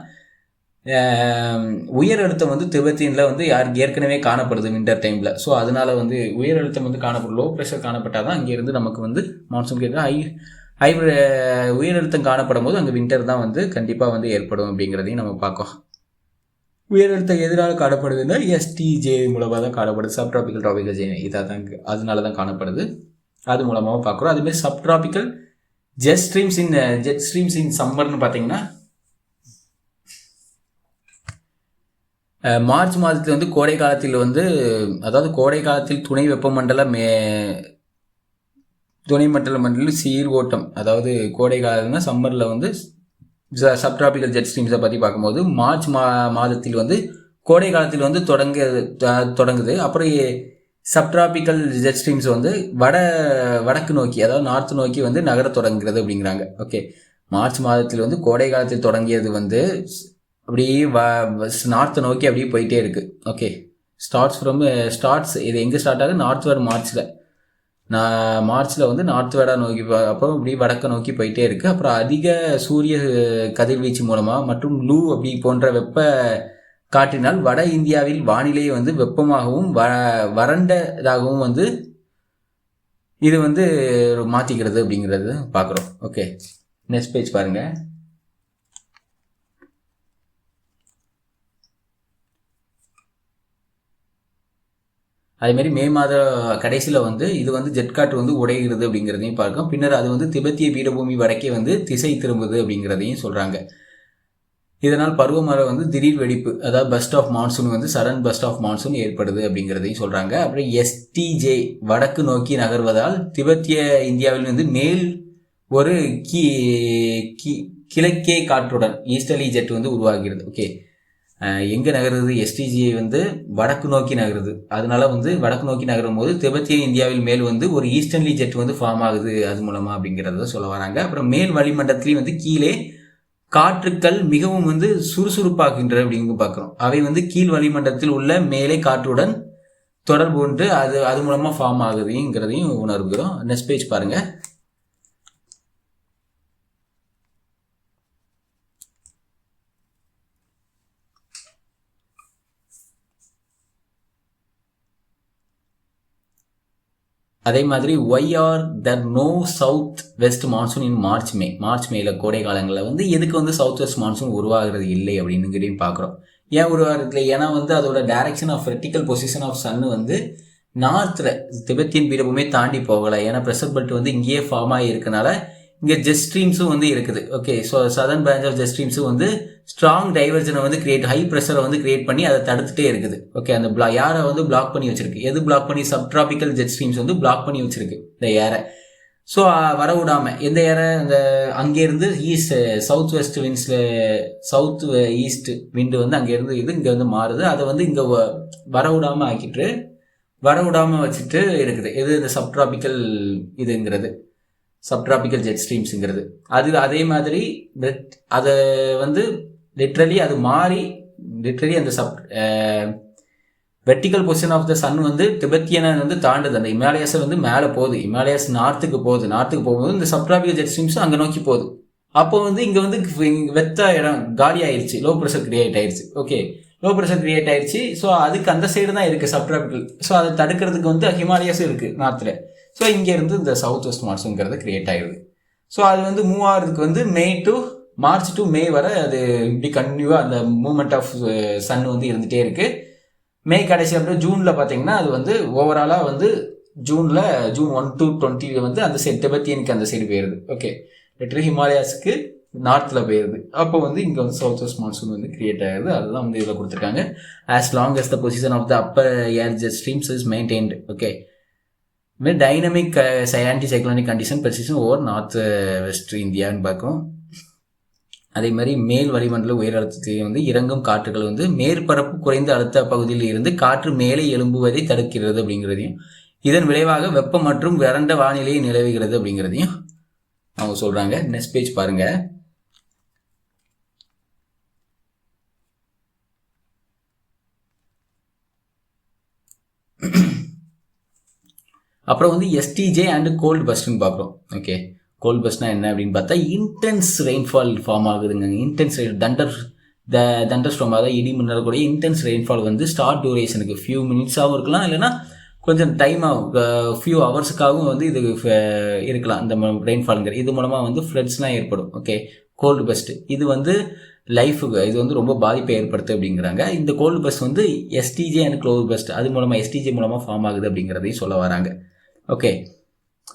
உயர் அழுத்தம் வந்து திபெத்தியனில் வந்து ஏற்கனவே காணப்படுது வின்டர் டைமில். ஸோ அதனால வந்து உயர் அழுத்தம் வந்து காணப்படும், லோ ப்ரெஷர் காணப்பட்டால் தான் அங்கேருந்து நமக்கு வந்து மான்சூன் கேட்க உயர் அழுத்தம் காணப்படும் போது அங்கே வின்டர் தான் வந்து கண்டிப்பாக வந்து ஏற்படும் அப்படிங்கிறதையும் நம்ம பார்க்கோம். உயர் அழுத்தம் எதிராக காணப்படுதுன்னா எஸ்டிஜே மூலமாக தான் காணப்படுது, சப்ட்ராபிக்கல் ஜே இதாக தான், அதனால தான் காணப்படுது, அது மூலமாக பார்க்குறோம். அதுமாதிரி சப்ட்ராபிக்கல் ஜெட் ஸ்ட்ரீம்ஸ் இன் சம்மர்னு பார்த்தீங்கன்னா மார்ச் மாதத்தில் வந்து கோடை காலத்தில் வந்து, அதாவது கோடை காலத்தில் துணை மண்டல சீர் ஓட்டம், அதாவது கோடை காலம்னா சம்மரில் வந்து சப்ட்ராபிக்கல் ஜெட் ஸ்ட்ரீம்ஸை பற்றி பார்க்கும்போது மார்ச் மாதத்தில் வந்து கோடை காலத்தில் வந்து தொடங்குது. அப்புறம் சப்ட்ராபிக்கல் ஜெட் ஸ்ட்ரீம்ஸ் வந்து வடக்கு நோக்கி, அதாவது நார்த்து நோக்கி வந்து நகர தொடங்குகிறது அப்படிங்கிறாங்க. ஓகே, மார்ச் மாதத்தில் வந்து கோடை காலத்தில் தொடங்கியது வந்து அப்படியே நார்த்தை நோக்கி அப்படியே போயிட்டே இருக்குது. ஓகே, ஸ்டார்ட்ஸ் இது எங்கே ஸ்டார்ட் ஆகுது? நார்த்வேர்ட் மார்ச்சில் வந்து நார்த்வேர்டாக நோக்கி, அப்புறம் இப்படி வடக்க நோக்கி போயிட்டே இருக்குது. அப்புறம் அதிக சூரிய கதிர்வீச்சு மூலமாக மற்றும் லூ அப்படி போன்ற வெப்ப காற்றினால் வட இந்தியாவில் வானிலை வந்து வெப்பமாகவும் வறண்டதாகவும் வந்து இது வந்து மாற்றிக்கிறது அப்படிங்கிறது பார்க்குறோம். ஓகே, நெக்ஸ்ட் பேஜ் பாருங்கள். அதேமாதிரி மே மாத கடைசியில் வந்து இது வந்து ஜெட் காற்று வந்து உடைகிறது அப்படிங்கிறதையும் பார்க்கும். பின்னர் அது வந்து திபெத்திய பீடபூமி வடக்கே வந்து திசை திரும்புது அப்படிங்கிறதையும் சொல்கிறாங்க. இதனால் பருவமழை வந்து திடீர் வெடிப்பு, அதாவது பஸ்ட் ஆஃப் மான்சூன் வந்து சடன் பஸ்ட் ஆஃப் மான்சூன் ஏற்படுது அப்படிங்கிறதையும் சொல்கிறாங்க. அப்புறம் எஸ்டிஜே வடக்கு நோக்கி நகர்வதால் திபெத்திய இந்தியாவில் வந்து மேல் ஒரு கிழக்கே காற்றுடன் ஈஸ்டர்லி ஜெட் வந்து உருவாகிறது. ஓகே, எங்கே நகருது? எஸ்டிஜிஐ வந்து வடக்கு நோக்கி நகருது. அதனால வந்து வடக்கு நோக்கி நகரும் போது திபெத்திய இந்தியாவில் மேல் வந்து ஒரு ஈஸ்டர்ன்லி ஜெட் வந்து ஃபார்ம் ஆகுது அது மூலமாக அப்படிங்கிறத சொல்ல வராங்க. அப்புறம் மேல் வளிமண்டலத்திலையும் வந்து கீழே காற்றுக்கள் மிகவும் வந்து சுறுசுறுப்பாகின்ற அப்படிங்க பார்க்குறோம். அவை வந்து கீழ் வளிமண்டலத்தில் உள்ள மேலே காற்றுடன் தொடர்பு கொண்டு அது மூலமாக ஃபார்ம் ஆகுதுங்கிறதையும் உணர்கிறோம். நெக்ஸ்ட் பேஜ் பாருங்கள். அதே மாதிரி why are there no south west monsoon in March மேல கோடை காலங்களில் வந்து எதுக்கு வந்து சவுத் வெஸ்ட் மான்சூன் உருவாகிறது இல்லை அப்படின்னு பார்க்குறோம். ஏன் உருவாகிறது இல்லை? ஏன்னா வந்து அதோட direction of vertical position of sun வந்து நார்த்தில் திபெத்தியன் பீடபூமியை தாண்டி போகலை. ஏன்னா ப்ரெஷர் பெல்ட் வந்து இங்கேயே ஃபார்ம் ஆகி இருக்கனால இங்கே ஜெட் ஸ்ட்ரீம்ஸும் வந்து இருக்குது. Okay, so southern branch of jet ஸ்ட்ரீம்ஸும் வந்து ஸ்ட்ராங் டைவர்ஜனை வந்து ஹை ப்ரெஷரை வந்து கிரியேட் பண்ணி அதை தடுத்துட்டே இருக்குது. ஓகே, அந்த யாரை வந்து பிளாக் பண்ணி வச்சிருக்கு? எது பிளாக் பண்ணி? சப்ட்ராபிக்கல் ஜெட் ஸ்ட்ரீம்ஸ் வந்து பிளாக் பண்ணி வச்சிருக்கு இந்த ஏரை. ஸோ வர விடாமல் எந்த ஏரை இந்த அங்கேருந்து சவுத் வெஸ்ட் விண்ட்ஸில் சவுத் ஈஸ்ட் விண்டு வந்து அங்கேருந்து இங்கே வந்து மாறுது. அதை வந்து இங்கே வர விடாமல் வச்சுட்டு இருக்குது. எது? இந்த சப்ட்ராபிக்கல் இதுங்கிறது, சப்ட்ராபிக்கல் ஜெட் ஸ்ட்ரீம்ஸுங்கிறது. அதே மாதிரி அதை வந்து லிட்ரலி அது மாறி அந்த vertical position of the sun வந்து திபெத்தியனை வந்து தாண்டுது, அந்த இமாலயாஸை வந்து மேலே போகுது, இமாலயாஸ் நார்த்துக்கு போகும்போது இந்த சப்ட்ராபிக்கல் ஜெட் ஸ்ட்ரீம்ஸும் அங்கே நோக்கி போகுது. அப்போ வந்து இங்கே வந்து வெத்த இடம் காலி ஆயிடுச்சு, லோ ப்ரெஷர் கிரியேட் ஆயிடுச்சு. ஓகே, லோ ப்ரெஷர் கிரியேட் ஆயிடுச்சு. ஸோ அதுக்கு அந்த சைடு தான் இருக்குது சப்ட்ராபிக்கல். ஸோ அதை தடுக்கிறதுக்கு வந்து ஹிமாலயாஸும் இருக்குது நார்த்தில். ஸோ இங்கேருந்து இந்த சவுத் வெஸ்ட் மான்சூன்ங்கிறது கிரியேட் ஆகிடுது. ஸோ அது வந்து மூவ் ஆகிறதுக்கு வந்து மார்ச் டு மே வரை அது இப்படி கண்டினியூவாக அந்த மூவ்மெண்ட் ஆஃப் சன் வந்து இருந்துகிட்டே இருக்குது. மே கடைசி அப்படியே ஜூனில் பார்த்தீங்கன்னா அது வந்து ஓவராலாக வந்து ஜூன் 1 to 20 வந்து அந்த சைடு திபெத்தியனுக்கு அந்த சைடு போயிடுது. ஓகே, லிட்டரலி ஹிமாலயாஸுக்கு நார்த்தில் போயிடுது. அப்போ வந்து இங்கே வந்து சவுத் வெஸ்ட் மான்சூன் வந்து கிரியேட் ஆகுது. அதுதான் வந்து இதில் கொடுத்துருக்காங்க. As long as the position of the upper air jet streams is maintained. Okay, dynamic anti cyclonic condition persistent over north west இந்தியான்னு பார்க்கும். அதே மாதிரி மேல் வளிமண்டல உயர் அழுத்தத்தில் வந்து இறங்கும் காற்றுகள் வந்து மேற்பரப்பு குறைந்த அழுத்த பகுதியில் இருந்து காற்று மேலே எழும்புவதை தடுக்கிறது அப்படிங்கிறதையும், இதன் விளைவாக வெப்பம் மற்றும் வறண்ட வானிலையை நிலவுகிறது அப்படிங்கிறதையும் அவங்க சொல்றாங்க. நெக்ஸ்ட் பேஜ் பாருங்க. அப்புறம் வந்து எஸ்டிஜே அண்ட் கோல்டு பஸ்ட்னு பார்க்குறோம். ஓகே, கோல்டு பஸ்ட்னா என்ன அப்படின்னு பார்த்தா இன்டென்ஸ் ரெயின்ஃபால் ஃபார்ம் ஆகுதுங்க. இன்டென்ஸ் தண்டர் ஸ்டார்ம், அதாவது இடி மின்னல் கூட இன்டென்ஸ் ரெயின்ஃபால் வந்து ஷார்ட் டியூரேஷனுக்கு ஃபியூ மினிட்ஸாகவும் இருக்கலாம், இல்லைன்னா கொஞ்சம் டைமாக ஃபியூ ஹவர்ஸுக்காகவும் வந்து இது இருக்கலாம். இந்த ரெயின்ஃபாலுங்கிற இது மூலமாக வந்து ஃப்ளட்ஸ்லாம் ஏற்படும். ஓகே, கோல்டு பஸ்ட் இது வந்து லைஃபுக்கு இது வந்து ரொம்ப பாதிப்பை ஏற்படுத்து அப்படிங்கிறாங்க. இந்த கோல்டு பஸ்ட் வந்து எஸ்டிஜே அண்ட் க்ளோஸ் பஸ்ட் அது மூலமாக எஸ்டிஜே மூலமாக ஃபார்ம் ஆகுது அப்படிங்கிறதையும் சொல்ல வராங்க. ஓகே,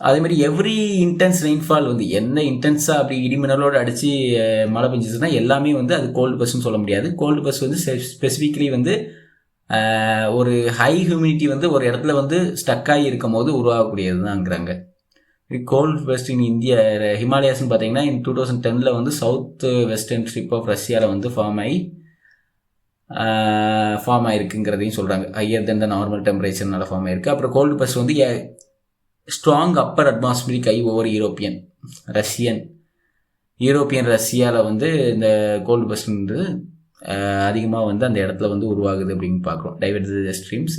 அதேமாதிரி எவ்ரி இன்டென்ஸ் ரெயின்ஃபால் வந்து என்ன இன்டென்ஸாக அப்படி இடிமின்னலோடு அடித்து மழை பெஞ்சிச்சுன்னா எல்லாமே வந்து அது கோல்டு பஸ்ன்னு சொல்ல முடியாது. கோல்டு பஸ் வந்து ஸ்பெசிஃபிக்கலி வந்து ஒரு ஹை ஹியூமிடிட்டி வந்து ஒரு இடத்துல வந்து ஸ்டக்காகி இருக்கும் போது உருவாகக்கூடியது தான்ங்கிறாங்க. கோல்டு பஸ்ட் இன் இந்தியா ஹிமாலயாஸ்ன்னு பார்த்தீங்கன்னா 2010 வந்து சவுத் வெஸ்டர்ன் ஸ்ட்ரிப் ஆஃப் ரஷ்யாவில் வந்து ஃபார்ம் ஆகிருக்குங்கிறதையும் சொல்கிறாங்க. ஹையர் தென் த நார்மல் டெம்பரேச்சர்னால ஃபார்ம் ஆகிருக்கு. அப்புறம் கோல்டு பஸ்ட் வந்து strong upper atmospheric high over ரஷ்யாவில் வந்து இந்த கோல்டு பஸ்ட்ன்றது அதிகமாக வந்து அந்த இடத்துல வந்து உருவாகுது அப்படின்னு பார்க்குறோம். Diverge streams.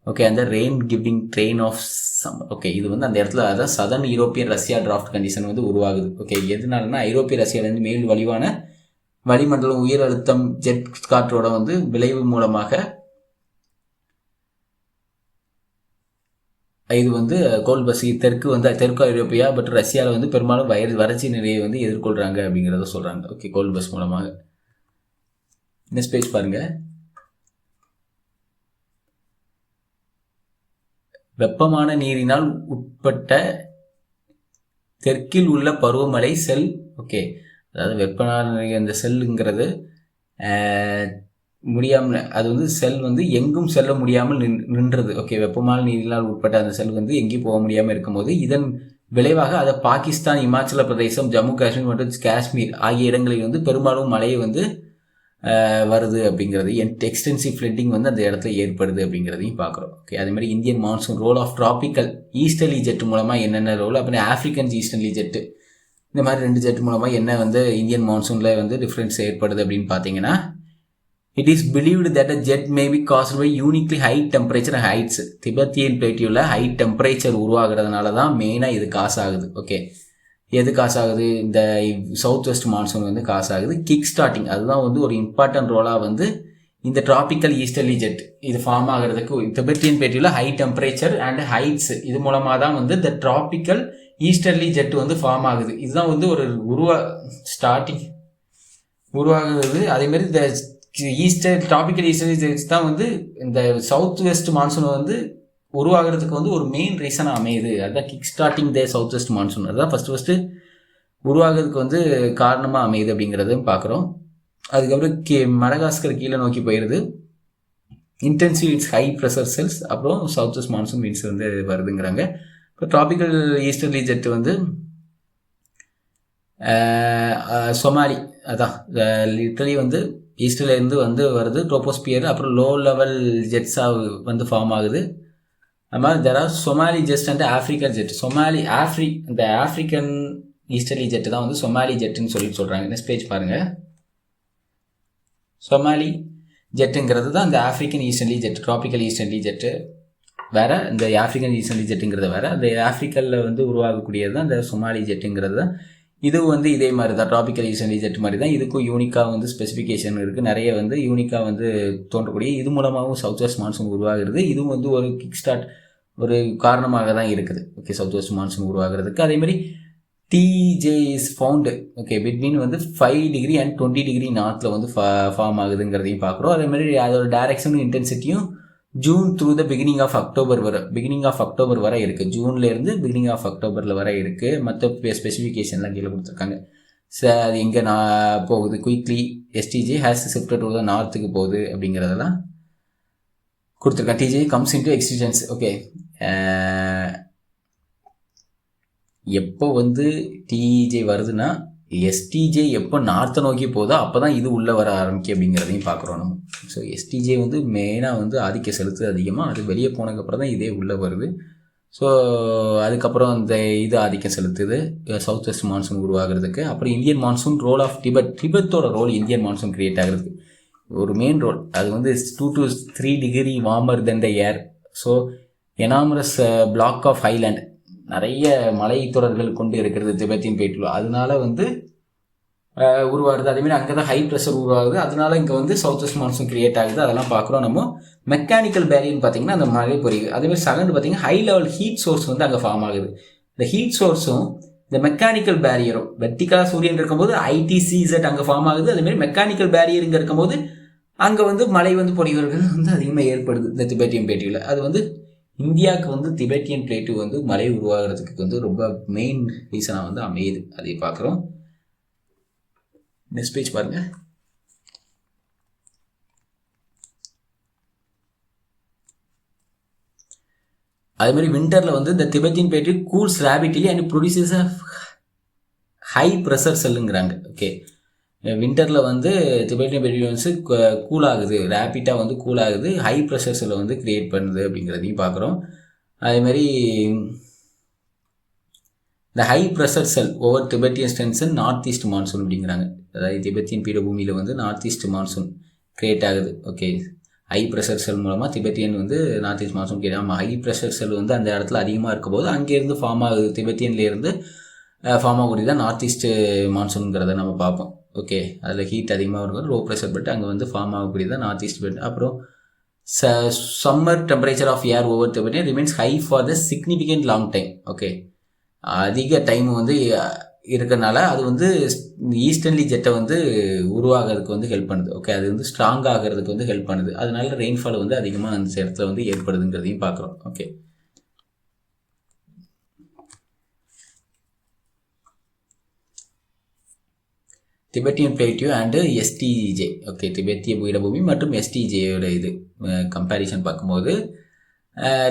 ஓகே, அந்த rain giving train of summer. Okay, இது வந்து அந்த இடத்துல அதான் southern European Russia draft condition வந்து உருவாகுது. ஓகே, எதனாலனா ஐரோப்பிய ரஷ்யாவிலேருந்து மேல் வலிவான வளிமண்டலம் உயர் அழுத்தம் ஜெட் காற்றோட வந்து விளைவு மூலமாக இது வந்து கோல்டு பஸ் தெற்கு ஐரோப்பியா பட் ரஷ்யாவில் வந்து பெரும்பாலும் வறட்சி நிலையை வந்து எதிர்கொள்கிறாங்க அப்படிங்கிறத சொல்கிறாங்க. ஓகே, கோல்டு பஸ் மூலமாக. நெக்ஸ்ட் பேஜ் பாருங்க. வெப்பமான நீரினால் உட்பட்ட தெற்கில் உள்ள பருவமழை செல். ஓகே, அதாவது வெப்பமான அந்த செல்லுங்கிறது முடியாமல் அது வந்து செல் வந்து எங்கும் செல்ல முடியாமல் நின்றது. ஓகே, வெப்பமான நீரினால் உட்பட்ட அந்த செல் வந்து எங்கேயும் போக முடியாமல் இருக்கும்போது இதன் விளைவாக அதை பாகிஸ்தான், இமாச்சல பிரதேசம், ஜம்மு காஷ்மீர் மற்றும் காஷ்மீர் ஆகிய இடங்களில் வந்து பெரும்பாலும் மழை வந்து வருது அப்படிங்கிறது, எக்ஸ்டென்சிவ் ஃப்ளட்டிங் வந்து அந்த இடத்துல ஏற்படுது அப்படிங்கிறதையும் பார்க்குறோம். ஓகே, அதே மாதிரி Indian monsoon role of tropical easterly jet மூலமாக என்னென்ன ரோல், அப்புறம் ஆஃப்ரிக்கன் ஈஸ்டர்லி ஜெட்டு, இந்த மாதிரி 2 ஜெட் மூலமாக என்ன வந்து இந்தியன் மான்சூனில் வந்து டிஃப்ரென்ஸ் ஏற்படுது அப்படின்னு பார்த்தீங்கன்னா, it is believed that a jet may be caused by uniquely high temperature heights. Tibetan பிளேட்டியூவில் ஹை டெம்பரேச்சர் உருவாகிறதுனால தான் மெயினாக இது காசு ஆகுது. ஓகே, எது காசு ஆகுது? இந்த சவுத் வெஸ்ட் மான்சூன் வந்து காசு ஆகுது. கிக் ஸ்டார்டிங் அதுதான் வந்து ஒரு இம்பார்ட்டன்ட் ரோலாக வந்து இந்த டிராபிக்கல் ஈஸ்டர்லி ஜெட் இது ஃபார்ம் ஆகிறதுக்கு திபெத்தியன் பிளேட்டியூவில் ஹை டெம்பரேச்சர் அண்ட் ஹைட்ஸ் இது மூலமாக தான் வந்து இந்த டிராபிக்கல் ஈஸ்டர்லி ஜெட் வந்து ஃபார்ம் ஆகுது. இதுதான் வந்து ஒரு உருவாகுது. அதேமாரி இந்த டிராபிக்கல் ஈஸ்டர்லி ஜெட்ஸ் தான் வந்து இந்த சவுத் வெஸ்ட் மான்சூன் வந்து உருவாகிறதுக்கு வந்து ஒரு மெயின் ரீசனாக அமையுது. அதுதான் kick starting the south west monsoon. அதுதான் ஃபஸ்ட்டு உருவாகிறதுக்கு வந்து காரணமாக அமையுது அப்படிங்கிறதும் பார்க்குறோம். அதுக்கப்புறம் மடகாஸ்கர் கீழே நோக்கி போயிடுது. Intensive its high pressure cells. அப்புறம் சவுத் வெஸ்ட் மான்சூன் விண்ட்ஸ் வந்து வருதுங்கிறாங்க. இப்போ ட்ராபிக்கல் ஈஸ்டர்லி ஜெட் வந்து சொமாலி அதான் லிட்டரலி வந்து ஈஸ்டர்லேருந்து வந்து வருது ட்ரோபோஸ்பியர். அப்புறம் லோ லெவல் ஜெட்ஸாக வந்து ஃபார்ம் ஆகுது. அது மாதிரி there are Somali jet and African jet. இந்த ஆஃப்ரிக்கன் ஈஸ்டர்லி ஜெட்டு தான் வந்து சொமாலி ஜெட்டுன்னு சொல்கிறாங்க. நெக்ஸ்ட் பேஜ் பாருங்கள். சொமாலி ஜெட்டுங்கிறது தான் இந்த ஆஃப்ரிக்கன் ஈஸ்டர்ன்லி ஜெட், ட்ராபிக்கல் ஈஸ்டர்ன்லி ஜெட்டு வேறு, இந்த ஆஃப்ரிக்கன் ஈஸ்டர்ன்லி ஜெட்டுங்கிறது வேறு. அந்த ஆஃப்ரிக்கனில் வந்து உருவாகக்கூடியது தான் இந்த சொமாலி ஜெட்டுங்கிறது தான். இது வந்து இதே மாதிரி தான், ட்ராபிக்கல் ஈஸ்டர்ன்லி ஜெட் மாதிரி தான். இதுக்கும் யூனிக்காக வந்து ஸ்பெசிஃபிகேஷன் இருக்குது, நிறைய வந்து யூனிக்காக வந்து தோன்றக்கூடிய. இது மூலமாகவும் சவுத் வெஸ்ட் மான்சூன் உருவாகிறது. இதுவும் வந்து ஒரு கிக் ஸ்டார்ட், ஒரு காரணமாக தான் இருக்குது ஓகே சவுத் வெஸ்ட் மான்சூன் உருவாகிறதுக்கு. அதேமாதிரி TJ is found okay between வந்து 5 டிகிரி அண்ட் 20 டிகிரி நார்த்தில் வந்து ஃபார்ம் ஆகுதுங்கிறதையும் பார்க்குறோம். அதேமாதிரி அதோட டைரக்ஷனும் இன்டென்சிட்டியும் June through the beginning of October வரை இருக்குது. ஜூன்லேருந்து பிகினிங் ஆஃப் அக்டோபரில் வரை இருக்குது. மற்ற ஸ்பெசிஃபிகேஷன்லாம் கீழே கொடுத்துருக்காங்க. அது எங்கே நான் போகுது, quickly STJ has shifted to the நார்த்துக்கு போகுது அப்படிங்கிறதெல்லாம் கொடுத்துருக்காங்க. TJ comes into existence okay. எப்போ வந்து டிஜே வருதுன்னா எஸ்டிஜே எப்போ நார்த்தை நோக்கி போதோ அப்போ தான் இது உள்ளே வர ஆரம்பிக்கும் அப்படிங்கிறதையும் பார்க்குறோம் நம்ம. ஸோ எஸ்டிஜே வந்து மெயினாக வந்து ஆதிக்கம் செலுத்து அதிகமாக, அது வெளியே போனதுக்கப்புறம் தான் இதே உள்ளே வருது. ஸோ அதுக்கப்புறம் இந்த இது ஆதிக்கம் செலுத்துது சவுத் வெஸ்ட் மான்சூன் உருவாகிறதுக்கு. அப்புறம் இந்தியன் மான்சூன் ரோல் ஆஃப் டிபெத்தோட ரோல் இந்தியன் மான்சூன் கிரியேட் ஆகிறதுக்கு ஒரு மெயின் ரோல். அது வந்து 2 to 3 degree warmer than the air. So enormous block of highland, நிறைய மலைத்தொடர்கள் கொண்டு இருக்கிறது திபெத்தியன் பிளேட்டில், அதனால வந்து உருவாகுது. அதேமாதிரி அங்கே தான் ஹை ப்ரெஷர் உருவாகுது, அதனால இங்கே வந்து சவுத் வெஸ்ட் மான்சூன் கிரியேட் ஆகுது. அதெல்லாம் பார்க்குறோம் நம்ம. மெக்கானிக்கல் பேரியர்னு பார்த்தீங்கன்னா அந்த மழை பொழிவு. அதேமாதிரி செகண்ட் பார்த்தீங்கன்னா ஹை லெவல் ஹீட் சோர்ஸ் வந்து அங்கே ஃபார்ம் ஆகுது. இந்த ஹீட் சோர்ஸும் இந்த மெக்கானிக்கல் பேரியரும் வெர்டிகலாக சூரியன் இருக்கும்போது ஐடிசிசெட் அங்கே ஃபார்ம் ஆகுது. அதேமாதிரி மெக்கானிக்கல் பேரியர் இங்கே இருக்கும்போது அங்கே வந்து மழை வந்து பொழிவுகள் வந்து அதிகமாக ஏற்படுது இந்த திபெத்தியன் பிளேட்டில். அது வந்து இந்தியாவுக்கு வந்து திபெத்தியன் பிளேட்டு வந்து மழை உருவாகிறதுக்கு வந்து ரொம்ப மெயின் ரீசனாக வந்து அமையுது. அதை பார்க்குறோம். நெக்ஸ்ட் பேஜ் பாருங்க. அதே மாதிரி விண்டரில் வந்து இந்த Tibetan plateau cools rapidly and produces a high pressure செல்லுங்கிறாங்க ஓகே. விண்டரில் வந்து திபெத்தியன் பிளேட் வந்து கூல் ஆகுது, ரேப்பிட்டாக வந்து கூல் ஆகுது, ஹை ப்ரெஷர் செல்லை வந்து கிரியேட் பண்ணுது அப்படிங்கிறதையும் பார்க்குறோம். அதேமாதிரி இந்த high pressure cell over Tibetan strengthens north east monsoon அப்படிங்கிறாங்க. அதாவது திபெத்தியன் பீடபூமியில் வந்து நார்த் ஈஸ்ட் மான்சூன் கிரியேட் ஆகுது ஓகே. ஹை ப்ரெஷர் செல் மூலமாக திபெத்தியன் வந்து நார்த் ஈஸ்ட் மான்சூன் கிரியேட் ஆகும். ஹை ப்ரெஷர் செல் வந்து அந்த இடத்துல அதிகமாக இருக்கும்போது அங்கேருந்து ஃபார்ம் ஆகுது, திபெத்தியன்லேருந்து ஃபார்ம் ஆகக்கூடிய தான் நார்த் ஈஸ்ட் மான்சூனுங்கிறத நம்ம பார்ப்போம் ஓகே. அதில் ஹீட் அதிகமாக இருக்கும், லோ ப்ரெஷர் பெல்ட் அங்கே வந்து ஃபார்ம் ஆகக்கூடியது தான் நார்த் ஈஸ்ட் பெல்ட். அப்புறம் summer temperature of air over Tibetan remains high for the significant long time okay. அதிக டைம் வந்து இருக்கிறனால அது வந்து ஈஸ்டர்ன்லி ஜெட்டை வந்து உருவாகிறதுக்கு வந்து ஹெல்ப் பண்ணுது ஓகே. அது வந்து ஸ்ட்ராங் ஆகிறதுக்கு வந்து ஹெல்ப் பண்ணுது. அதனால ரெயின்ஃபால் வந்து அதிகமாக அந்த இடத்துல வந்து ஏற்படுதுங்கிறதையும் பார்க்குறோம் okay. Tibetan plateau and STJ okay. திபெத்திய பீடபூமி மற்றும் எஸ்டிஜேயோட இது கம்பேரிசன் பார்க்கும்போது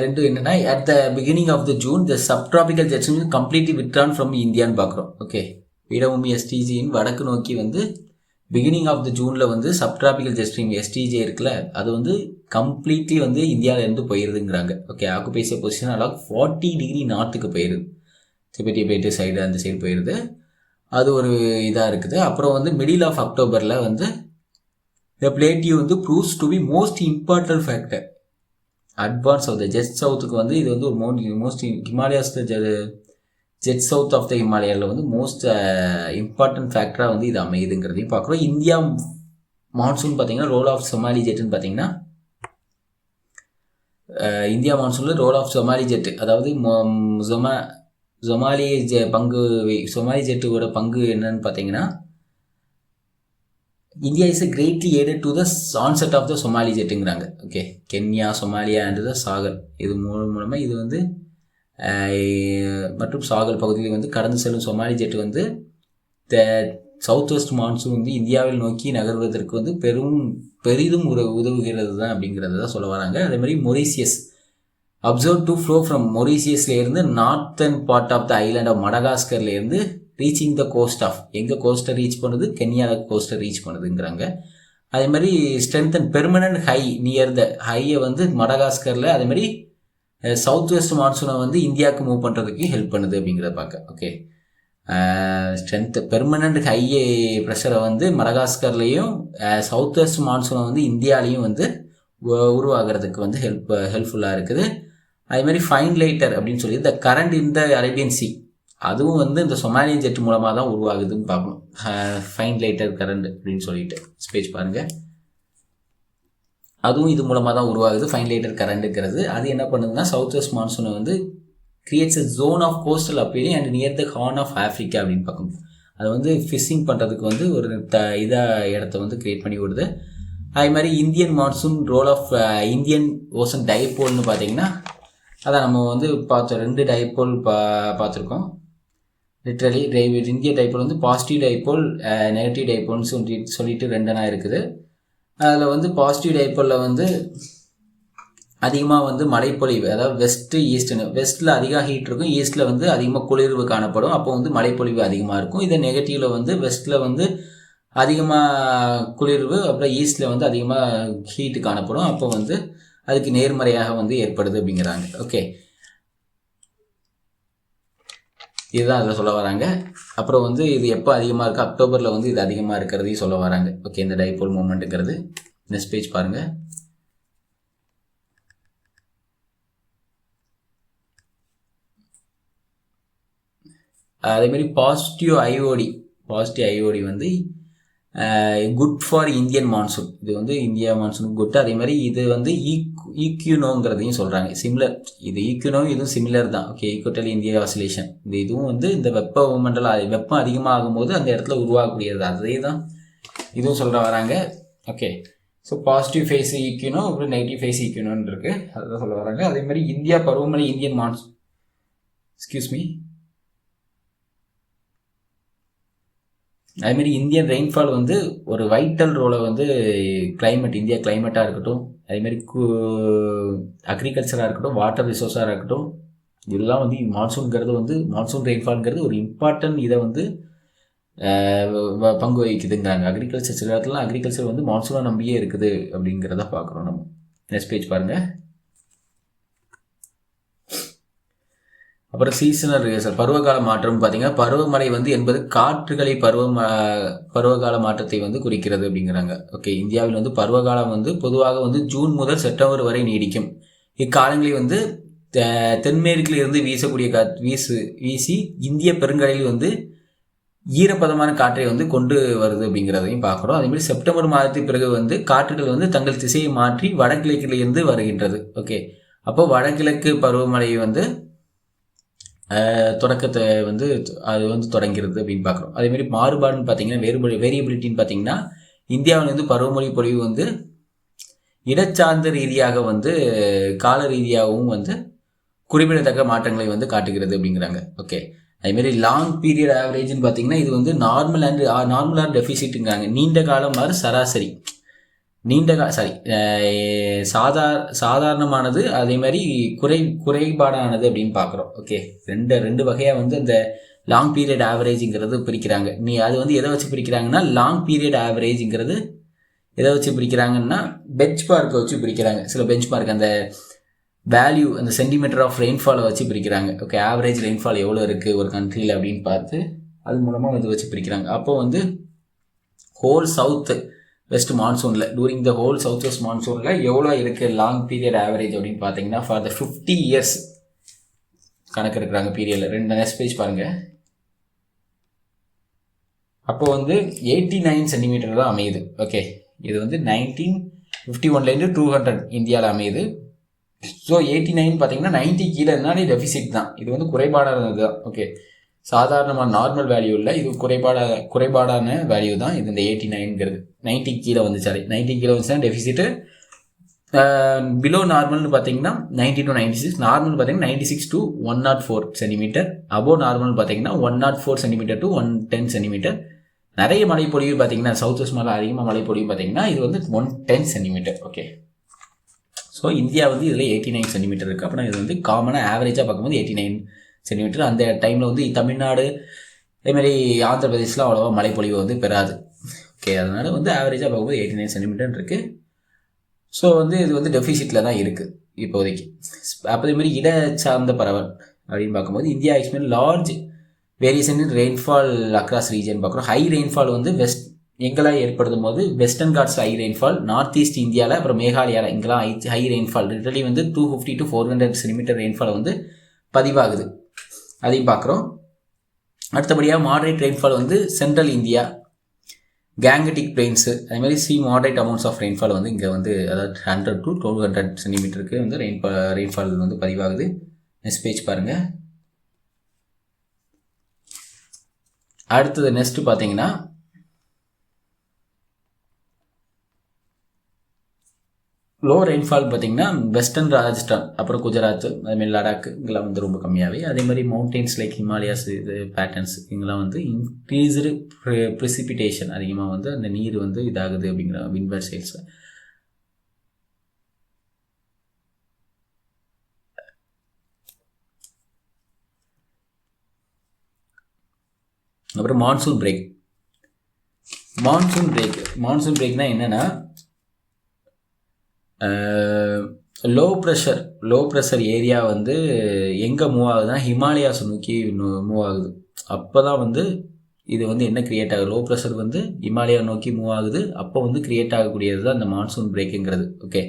ரெண்டும் என்னென்னா at the beginning of the June the subtropical jets completely withdrawn from இந்தியான்னு பார்க்குறோம் ஓகே. பீடபூமி எஸ்டிஜியின் வடக்கு நோக்கி வந்து பிகினிங் ஆஃப் த ஜூனில் வந்து சப்ட்ராபிக்கல் ஜெட் ஸ்ட்ரீம் எஸ்டிஜே இருக்குல்ல, அது வந்து கம்ப்ளீட்லி வந்து இந்தியாவிலேருந்து போயிருதுங்கிறாங்க ஓகே. ஆக்குபைஸ் பொசிஷன் அலாக் 40 டிகிரி நார்த்துக்கு போயிடுது, திபெத்திய பிளேட்டு சைடு அந்த சைடு போயிடுது. அது ஒரு இதாக இருக்குது. அப்புறம் வந்து மிடில் ஆஃப் அக்டோபரில் வந்து த பிளேட்டியூ வந்து proves to be most important factor advance of the jet சவுத்துக்கு வந்து இது வந்து ஒரு most Himalayas jet south of the ஹிமாலயாவில் வந்து மோஸ்ட் இம்பார்ட்டன்ட் ஃபேக்டராக வந்து இது அமையுதுங்கிறதையும் பார்க்குறோம். இந்தியா மான்சூன் பார்த்தீங்கன்னா ரோல் ஆஃப் சொமாலி ஜெட்டுன்னு பார்த்தீங்கன்னா இந்தியா மான்சூனில் ரோல் ஆஃப் சொமாலி ஜெட்டு, அதாவது சொமாலி ஜெட்டோட பங்கு என்னன்னு பார்த்தீங்கன்னா India is greatly aided to the onset of the Somali ஜெட்டுங்கிறாங்க ஓகே. கென்யா, சொமாலியா அண்ட் த சாகல் இது மூலமாக இது வந்து மற்றும் சாகல் பகுதியில் வந்து கடந்து செல்லும் சொமாலி ஜெட்டு வந்து த சவுத் வெஸ்ட் மான்சூன் வந்து இந்தியாவில் நோக்கி நகர்வதற்கு வந்து பெரிதும் உதவுகிறது தான் அப்படிங்கிறத தான் சொல்ல வராங்க. அதே மாதிரி Mauritius observe to flow from மொரீசியஸ்லேருந்து northern part of the island of மடகாஸ்கர்லேருந்து ரீச்சிங் த கோஸ்ட் ஆஃப் எங்கே கோஸ்ட்டை ரீச் பண்ணுது, கென்யாவில் கோஸ்ட்டை ரீச் பண்ணுதுங்கிறாங்க. அதே மாதிரி strength and permanent high near the ஹையை வந்து மடகாஸ்கரில், அதே மாதிரி சவுத் வெஸ்ட் மான்சூனை வந்து இந்தியாவுக்கு மூவ் பண்ணுறதுக்கு ஹெல்ப் பண்ணுது அப்படிங்கிறத பார்க்க ஓகே. ஸ்ட்ரென்த்து பெர்மனண்ட் ஹை ப்ரெஷரை வந்து மடகாஸ்கர்லேயும் சவுத் வெஸ்ட் மான்சூனை வந்து இந்தியாலேயும் வந்து உருவாகிறதுக்கு வந்து ஹெல்ப்ஃபுல்லாக இருக்குது. அதேமாதிரி ஃபைன் லைட்டர் அப்படின்னு சொல்லி இந்த கரண்ட் இந்த அரேபியன் சி அதுவும் வந்து இந்த சொமாலியன் ஜெட் மூலமாக தான் உருவாகுதுன்னு பார்க்கணும். ஃபைன் லைட்டர் கரண்ட் அப்படின்னு சொல்லிட்டு ஸ்பேஸ் பாருங்கள், அதுவும் இது மூலமாக தான் உருவாகுது. ஃபைன் லைட்டர் கரண்ட்டுங்கிறது அது என்ன பண்ணுதுன்னா சவுத் வெஸ்ட் மான்சூனை வந்து creates a zone of coastal upwelling and near the Horn of Africa அப்படின்னு பார்க்கணும். அது வந்து ஃபிஷிங் பண்ணுறதுக்கு வந்து ஒரு இடத்த வந்து கிரியேட் பண்ணி விடுது. அதே மாதிரி Indian monsoon role of Indian ocean டைபோல்னு பார்த்தீங்கன்னா அதான் நம்ம வந்து பார்த்தோம், 2 டைபோல் பார்த்துருக்கோம். லிட்ரலி இந்திய டைபோல் வந்து பாசிட்டிவ் டைபோல் நெகட்டிவ் டைபோல்னு சொல்லிட்டு 2 இருக்குது. அதில் வந்து பாசிட்டிவ் டைபோலில் வந்து அதிகமாக வந்து மழைப்பொழிவு, அதாவது வெஸ்ட்டு ஈஸ்ட்னு, வெஸ்ட்டில் அதிகம் ஹீட் இருக்கும், ஈஸ்ட்டில் வந்து அதிகமாக குளிர்வு காணப்படும். அப்போ வந்து மழைப்பொழிவு அதிகமாக இருக்கும். இதே நெகட்டிவில் வந்து வெஸ்ட்டில் வந்து அதிகமாக குளிர்வு, அப்புறம் ஈஸ்ட்டில் வந்து அதிகமாக ஹீட்டு காணப்படும். அப்போ வந்து அதுக்கு நேர்மறையாக வந்து ஏற்படுது அப்படிங்கிறாங்க. ஓகே, இதுதான் அதை சொல்ல வராங்க. அப்புறம் வந்து இது எப்போ அதிகமாக இருக்குது, அக்டோபரில் வந்து இது அதிகமாக இருக்கிறதையும் சொல்ல வராங்க. ஓகே, இந்த டைபோல் மூமெண்ட்டுங்கிறது. நெக்ஸ்ட் பேஜ் பாருங்கள். அதேமாதிரி பாசிட்டிவ் ஐஓடி வந்து குட் ஃபார் இந்தியன் மான்சூன். இது வந்து இந்தியா மான்சூன் குட். அதே மாதிரி இது வந்து ஈக்யூனோங்கிறதையும் சொல்கிறாங்க. சிமிலர், இது ஈக்யூனோ இதுவும் சிமிலர் தான். Okay, equatorial India oscillation. இதுவும் வந்து இந்த வெப்பம் அதிகமாக ஆகும்போது அந்த இடத்துல உருவாகக்கூடியது, அதே தான் இதுவும் சொல்கிற வராங்க. ஓகே, ஸோ பாசிட்டிவ் ஃபேஸ் ஈக்யூனோ, அப்புறம் நெகட்டிவ் ஃபேஸ் ஈக்யூனோன்னு இருக்குது, அதுதான் சொல்ல வராங்க. அதே மாதிரி இந்தியா பருவமழை இந்தியன் மான்சூன் அதேமாரி இந்தியன் ரெயின்ஃபால் வந்து ஒரு வைட்டல் ரோலை வந்து இந்தியா கிளைமேட்டாக இருக்கட்டும், அதேமாரி அக்ரிகல்ச்சராக இருக்கட்டும், வாட்டர் ரிசோர்ஸாக இருக்கட்டும், இதெல்லாம் வந்து மான்சூன் ரெயின்ஃபால்ங்கிறது ஒரு இம்பார்ட்டன்ட் இதை வந்து பங்கு வகிக்குதுங்கிறாங்க. அக்ரிகல்ச்சர் சில இடத்துல அக்ரிகல்ச்சர் வந்து மான்சூனை நம்பியே இருக்குது அப்படிங்கிறத பார்க்குறோம் நம்ம. நெக்ஸ்ட் பேஜ் பாருங்கள். அப்புறம் சீசனல் ரிஹர்சல், பருவகால மாற்றம் பார்த்தீங்கன்னா பருவமழை வந்து என்பது காற்றுகளை பருவகால மாற்றத்தை வந்து குறிக்கிறது அப்படிங்கிறாங்க. ஓகே, இந்தியாவில் வந்து பருவகாலம் வந்து பொதுவாக வந்து ஜூன் முதல் செப்டம்பர் வரை நீடிக்கும். இக்காலங்களில் வந்து தென்மேற்கில் இருந்து வீசக்கூடிய வீசி இந்திய பெருங்கடலில் வந்து ஈரப்பதமான காற்றை வந்து கொண்டு வருது அப்படிங்கிறதையும் பார்க்குறோம். அதேமாதிரி செப்டம்பர் மாதத்துக்கு பிறகு வந்து காற்றுகள் வந்து தங்கள் திசையை மாற்றி வடகிழக்கிலிருந்து வருகின்றது. ஓகே, அப்போ வடகிழக்கு பருவமழை வந்து தொடக்கத்தை வந்து அது வந்து தொடங்கிறது அப்படின்னு பார்க்குறோம். அதேமாதிரி மாறுபாடுன்னு பார்த்தீங்கன்னா வேரியபிலிட்டின்னு பார்த்தீங்கன்னா இந்தியாவில் வந்து பருவமழை பொழிவு வந்து இடச்சார்ந்த ரீதியாக வந்து கால ரீதியாகவும் வந்து குறிப்பிடத்தக்க மாற்றங்களை வந்து காட்டுகிறது அப்படிங்கிறாங்க. ஓகே, அதேமாரி லாங் பீரியட் ஆவரேஜ்னு பார்த்தீங்கன்னா இது வந்து நார்மல் ஆர் டெஃபிசிட்டுங்கிறாங்க. நீண்ட காலம் சராசரி சாதாரணமானது, அதே மாதிரி குறைபாடானது அப்படின்னு பார்க்குறோம். ஓகே, ரெண்டு வகையாக வந்து அந்த லாங் பீரியட் ஆவரேஜுங்கிறது பிரிக்கிறாங்க. அது வந்து எதை வச்சு பிரிக்கிறாங்கன்னா லாங் பீரியட் ஆவரேஜுங்கிறது எதை வச்சு பிரிக்கிறாங்கன்னா பெஞ்ச் மார்க்கை வச்சு பிரிக்கிறாங்க. சில பெஞ்ச் மார்க் அந்த வேல்யூ அந்த சென்டிமீட்டர் ஆஃப் ரெயின்ஃபாலை வச்சு பிரிக்கிறாங்க. ஓகே, ஆவரேஜ் ரெயின்ஃபால் எவ்வளோ இருக்குது ஒரு கண்ட்ரியில் அப்படின்னு பார்த்து அது மூலமாக வந்து வச்சு பிரிக்கிறாங்க. அப்போ வந்து ஹோல் சவுத் வெஸ்ட் மான்சூனில் during the whole south west மான்சூனில் எவ்வளோ இருக்குது லாங் பீரியட் ஆவரேஜ் அப்படின்னு பார்த்தீங்கன்னா ஃபார் த 50 years கணக்கு இருக்கிறாங்க பீரியடில். நெக்ஸ்ட் பேஜ் பாருங்கள். அப்போ வந்து 89 சென்டிமீட்டர் தான் அமையுது. ஓகே, இது வந்து 1951 200 இந்தியாவில் அமையுது. ஸோ 89 பார்த்தீங்கன்னா 90 கீழே இருந்தாலே டெஃபிசிட் தான். இது வந்து குறைபாடானது தான். ஓகே, சாதாரணமான நார்மல் வேல்யூ இல்லை, இது குறைபாடான வேல்யூ தான் இது. இந்த 89ங்கிறது 90 கீழே வந்துச்சாலே 90 கீழே வந்துச்சுன்னா டெஃபிசிட்டு. பிலோ நார்மல்னு பார்த்தீங்கன்னா 90 to 96, நார்மல் பார்த்தீங்கன்னா 96 to 104 சென்டிமீட்டர், அபோவ் நார்மல் பார்த்தீங்கன்னா 104 சென்டிமீட்டர் to 110 சென்டிமீட்டர். நிறைய மழைப்பொழிவு பார்த்தீங்கன்னா சவுத் வெஸ்ட் மேலே அதிகமாக மழைப்பொழிவு பார்த்தீங்கன்னா இது வந்து 110 சென்டிமீட்டர். ஓகே, ஸோ இந்தியா வந்து இதில் 89 சென்டிமீட்டர் இருக்குது. அப்படின்னா இது வந்து காமனாக ஆவரேஜாக பார்க்கும்போது 89 சென்டிமீட்டர். அந்த டைமில் வந்து தமிழ்நாடு அதேமாதிரி ஆந்திர பிரதேஷ்லாம் அவ்வளோவா மழைப்பொழிவு வந்து பெறாது. ஓகே, அதனால் வந்து ஆவரேஜாக பார்க்கும்போது 89 சென்டிமீட்டர் இருக்குது. ஸோ வந்து இது வந்து டெஃபிசிட்டில் தான் இருக்குது இப்போதைக்கு. அதேமாதிரி இட சார்ந்த பரவல் அப்படின்னு பார்க்கும்போது India experience large variation in rainfall across region பார்க்குறோம். ஹை ரெயின்ஃபால் வந்து எங்கெல்லாம் ஏற்படுத்தும் போது Western Ghats high rainfall, north east இந்தியாவில் அப்புறம் மேகாலயாவில் இங்கெல்லாம் ஹை ரெயின்ஃபால் லிட்டரலி வந்து 250 to 400 சென்டிமீட்டர் ரெயின்ஃபால் வந்து பதிவாகுது, அதையும் பார்க்குறோம். அடுத்தபடியாக மாடரேட் ரெயின்ஃபால் வந்து சென்ட்ரல் இந்தியா, கேங்கட்டிக் பிளெயின்ஸு, அதேமாதிரி மாடரேட் அமௌண்ட்ஸ் ஆஃப் ரெயின்ஃபால் வந்து இங்கே வந்து அதாவது 100 to 200 சென்டிமீட்டருக்கு வந்து ரெயின்ஃபால் வந்து பதிவாகுது. நெக்ஸ்ட் பேஜ் பாருங்கள். அடுத்தது நெக்ஸ்ட்டு பார்த்தீங்கன்னா லோ ரெயின்ஃபால் பார்த்தீங்கன்னா வெஸ்டர்ன் ராஜஸ்தான் அப்புறம் குஜராத் அதுமாதிரி லடாக் இங்கெல்லாம் வந்து ரொம்ப கம்மியாகவே, அதே மாதிரி மவுண்டெயின்ஸ் லைக் ஹிமாலயாஸ் இது பேட்டர்ன்ஸ் இங்கெல்லாம் வந்து இன்க்ரீஸ்டு ப்ரிசிபிடேஷன் அதிகமாக வந்து அந்த நீர் வந்து இதாகுது அப்படிங்கிற விண்ட்வர்ட் சைட்ஸ். அப்புறம் மான்சூன் பிரேக்னா என்னென்னா லோ ப்ரெஷர் ஏரியா வந்து எங்கே மூவ் ஆகுதுன்னா ஹிமாலயாஸ் நோக்கி மூவ் ஆகுது. அப்போ தான் வந்து இது வந்து என்ன கிரியேட் ஆகுது, லோ ப்ரெஷர் வந்து ஹிமாலயா நோக்கி மூவ் ஆகுது. அப்போ வந்து கிரியேட் ஆகக்கூடியது தான் இந்த மான்சூன் பிரேக்குங்கிறது. ஓகே,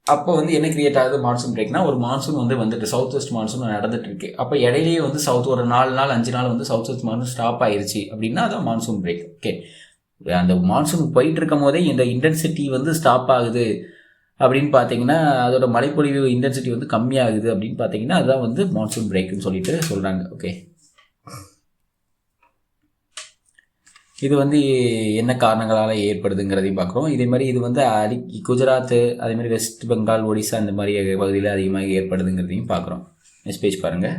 அப்போ வந்து என்ன கிரியேட் ஆகுது மான்சூன் பிரேக்னா, ஒரு மான்சூன் வந்து வந்துட்டு சவுத் வெஸ்ட் மான்சூன் நடந்துட்டு இருக்கு. அப்போ இடையிலேயே வந்து சவுத் ஒரு 4 நாள் 5 நாள் வந்து சவுத் வெஸ்ட் மான்சூன் ஸ்டாப் ஆயிருச்சு அப்படின்னா அதான் மான்சூன் பிரேக். ஓகே, அந்த மான்சூன் போயிட்டு இருக்கும் போதே இந்த இன்டென்சிட்டி வந்து ஸ்டாப் ஆகுது அப்படின்னு பார்த்தீங்கன்னா, அதோட மழைப்பொழிவு இன்டென்சிட்டி வந்து கம்மியாகுது அப்படின்னு பார்த்தீங்கன்னா அதுதான் வந்து மான்சூன் பிரேக்குன்னு சொல்லிட்டு சொல்கிறாங்க. ஓகே, இது வந்து என்ன காரணங்களால் ஏற்படுதுங்கிறதையும் பார்க்குறோம். இதே மாதிரி இது வந்து குஜராத்து அதே மாதிரி வெஸ்ட் பெங்கால், ஒடிசா இந்த மாதிரி பகுதியில் அதிகமாக ஏற்படுதுங்கிறதையும் பார்க்குறோம். நெக்ஸ்ட் பேஜ் பாருங்கள்.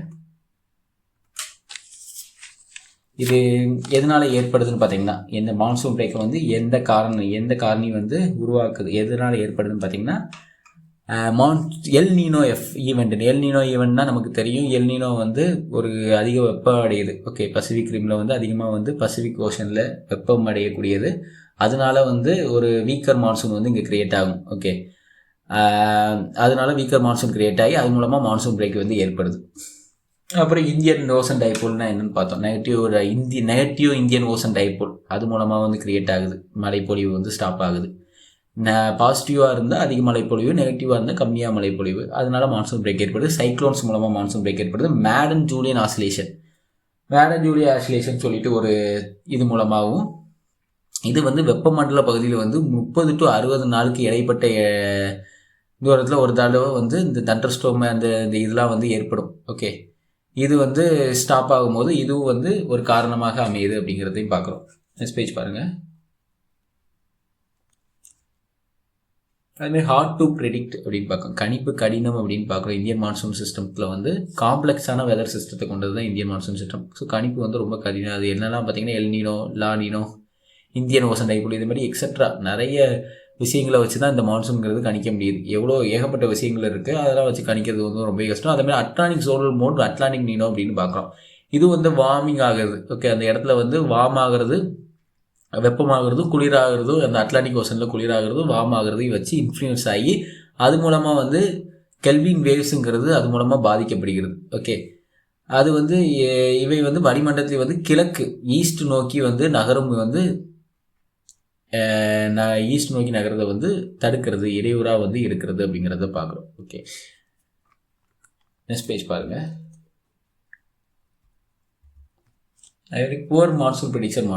இது எதனால் ஏற்படுதுன்னு பார்த்தீங்கன்னா, இந்த மான்சூன் பிரேக்கை வந்து எந்த காரணி வந்து உருவாக்குது, எதனால் ஏற்படுதுன்னு பார்த்தீங்கன்னா எல் நீனோ ஈவெண்ட்னா நமக்கு தெரியும். எல் நீனோ வந்து ஒரு அதிக வெப்பம் அடையுது. ஓகே, பசிபிக் ரிமில் வந்து அதிகமாக வந்து பசிபிக் ஓஷனில் வெப்பம் அடையக்கூடியது. அதனால வந்து ஒரு வீக்கர் மான்சூன் வந்து இங்கே கிரியேட் ஆகும். ஓகே, அதனால வீக்கர் மான்சூன் கிரியேட் ஆகி அது மூலமாக மான்சூன் பிரேக் வந்து ஏற்படுது. அப்புறம் இந்தியன் ஓசன் டைபோல்னா என்னன்னு பார்த்தோம். நெகட்டிவ் இந்தியன் ஓசன் டைபோல் அது மூலமாக வந்து கிரியேட் ஆகுது, மழைப்பொழிவு வந்து ஸ்டாப் ஆகுது. பாசிட்டிவாக இருந்தால் அதிக மழைப்பொழிவு, நெகட்டிவாக இருந்தால் கம்மியாக மழைப்பொழிவு, அதனால மான்சூன் பிரேக் ஏற்படுது. சைக்ளோன்ஸ் மூலமாக மான்சூன் பிரேக் ஏற்படுது. மேடன் ஜூலியன் ஆசிலேஷன் சொல்லிட்டு ஒரு இது மூலமாகவும், இது வந்து வெப்பமண்டல பகுதியில் வந்து 30 to 60 நாளுக்கு இடைப்பட்ட தூரத்தில் ஒரு தடவை வந்து இந்த தண்டர் ஸ்டோம் அந்த இதெல்லாம் வந்து ஏற்படும். ஓகே, இது வந்து ஸ்டாப் ஆகும்போது இதுவும் வந்து ஒரு காரணமாக அமையுது அப்படிங்கிறதையும் பார்க்குறோம். நெக்ஸ்ட் பேஜ் பாருங்கள். அதுமாதிரி ஹார்ட் டு ப்ரெடிக்ட் அப்படின்னு பார்க்கணும், கணிப்பு கடினம் அப்படின்னு பார்க்குறோம். இந்தியன் மான்சூன் சிஸ்டத்தில் வந்து காம்ப்ளெக்ஸான வெதர் சிஸ்டத்தை கொண்டது தான் இந்தியன் மான்சூன் சிஸ்டம். ஸோ கணிப்பு வந்து ரொம்ப கடினம். அது என்னெல்லாம் பார்த்தீங்கன்னா எல் நீனோ, லா நீனோ, இந்தியன் ஓசன் டைபோல் இது மாதிரி எக்ஸட்ரா நிறைய விஷயங்களை வச்சு தான் இந்த மான்சூன்ங்கிறது கணிக்க முடியுது. எவ்வளோ ஏகப்பட்ட விஷயங்கள் இருக்குது, அதெல்லாம் வச்சு கணிக்கிறது வந்து ரொம்ப கஷ்டம். அதேமாதிரி Atlantic zonal mode, Atlantic Nino அப்படின்னு பார்க்குறோம். இது வந்து வார்மிங் ஆகுறது. ஓகே, அந்த இடத்துல வந்து வார்ம் ஆகிறது, வெப்பமாகிறதும் குளிராகிறதும், அந்த அட்லாண்டிக் ஓசனில் குளிராகிறதும் வார்ம் ஆகிறதையும் வச்சு இன்ஃப்ளூயன்ஸ் ஆகி அது மூலமாக வந்து கெல்வின் வேவ்ஸுங்கிறது அது மூலமாக பாதிக்கப்படுகிறது. ஓகே, அது வந்து இவை வந்து வளிமண்டலத்தில் வந்து கிழக்கு ஈஸ்ட் நோக்கி வந்து நகரும் வந்து ஈஸ்ட் நோக்கி நகரத்தை வந்து தடுக்கிறது, இடையூறாக வந்து இருக்கிறது அப்படிங்கிறத பார்க்குறோம். ஓகே, நெக்ஸ்ட் பேஜ் பாருங்கள். அதே புவர் மான்சூன் ப்ரெடிக்ஷன்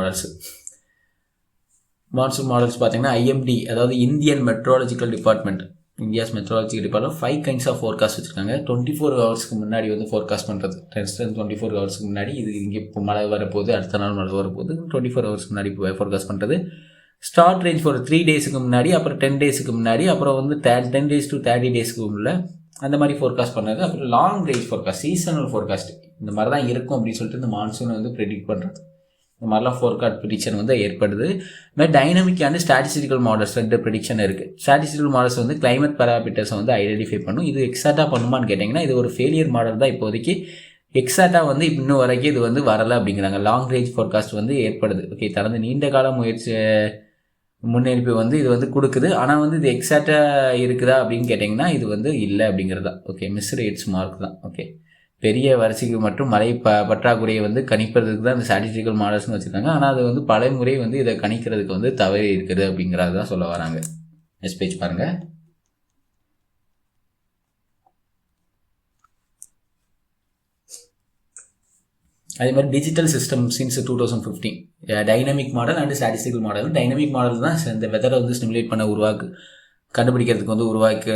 மாடல்ஸ் பார்த்தீங்கன்னா IMD, அதாவது Indian meteorological department, India's meteorological department 5 kinds of forecast வச்சுருக்காங்க. 24 ஹவர்ஸ்க்கு முன்னாடி வந்து ஃபோர்காஸ்ட் பண்ணுறது. 24 ஹவர்ஸ்க்கு முன்னாடி இது இங்கே இப்போ மழை வரப்போகுது, அடுத்த நாள் மழை வரப்போகுது, 24 ஹவர்ஸ்க்கு முன்னாடி ஃபோர்காஸ்ட் பண்ணுறது. ஸ்டார்ட் ரேஞ்ச் ஒரு 3 டேஸுக்கு முன்னாடி, அப்புறம் 10 டேஸுக்கு முன்னாடி, அப்புறம் வந்து 10 days to 30 daysக்கு உள்ள அந்த மாதிரி ஃபோர்காஸ்ட் பண்ணுறது. அப்புறம் long range forecast, seasonal forecast, இந்த மாதிரி தான் இருக்கும் அப்படின்னு சொல்லிட்டு இந்த மான்சூனை வந்து ப்ரெடிக்ட் பண்ணுறது. இந்த மாதிரிலாம் ஃபோர்காஸ்ட் ப்ரெடிக்ஷன் வந்து ஏற்படுது. இந்த மாதிரி டைனமிக்கான ஸ்டாட்டிஸ்டிக்கல் மாடல்ஸ் 2 ப்ரெடிக்ஷன் இருக்குது. ஸ்டாட்டிஸ்டிக்கல் மாடல்ஸ் வந்து கிளைமேட் பேராமீட்டர்ஸை வந்து ஐடென்டிஃபை பண்ணும். இது எக்ஸாக்டாக பண்ணுமான்னு கேட்டிங்கன்னா இது ஒரு ஃபெயிலியர் மாடல் தான். இப்போதைக்கு எக்ஸாக்டாக வந்து இன்னும் வரைக்கும் இது வந்து வரலை அப்படிங்கிறாங்க. லாங் ரேஞ்ச் ஃபோர்காஸ்ட் வந்து ஏற்படுது. ஓகே, தொடர்ந்து நீண்ட கால முன்னெடுப்பு வந்து இது வந்து கொடுக்குது. ஆனால் வந்து இது எக்ஸாக்டாக இருக்குதா அப்படின்னு கேட்டிங்கன்னா இது வந்து இல்லை அப்படிங்கிறது தான். ஓகே, மிஸ்டு இட்ஸ் மார்க் தான். ஓகே, பெரிய வறட்சிக்கு மற்றும் மழை பற்றாக்குறையை வந்து கணிப்பதற்கு தான் இந்த ஸ்டாட்டிஸ்டிக்கல் மாடல்ஸ்னு வச்சுருக்காங்க. ஆனால் அது வந்து பல முறை வந்து இதை கணிக்கிறதுக்கு வந்து தவறி இருக்குது அப்படிங்கிறது தான் சொல்ல வராங்க. நெக்ஸ்ட் பேஜ் பாருங்கள். அதே மாதிரி digital system since 2015 dynamic model and statistical model. Dynamic model தான் இந்த வெதரை வந்து ஸ்டிமுலேட் பண்ண கண்டுபிடிக்கிறதுக்கு வந்து உருவாக்கு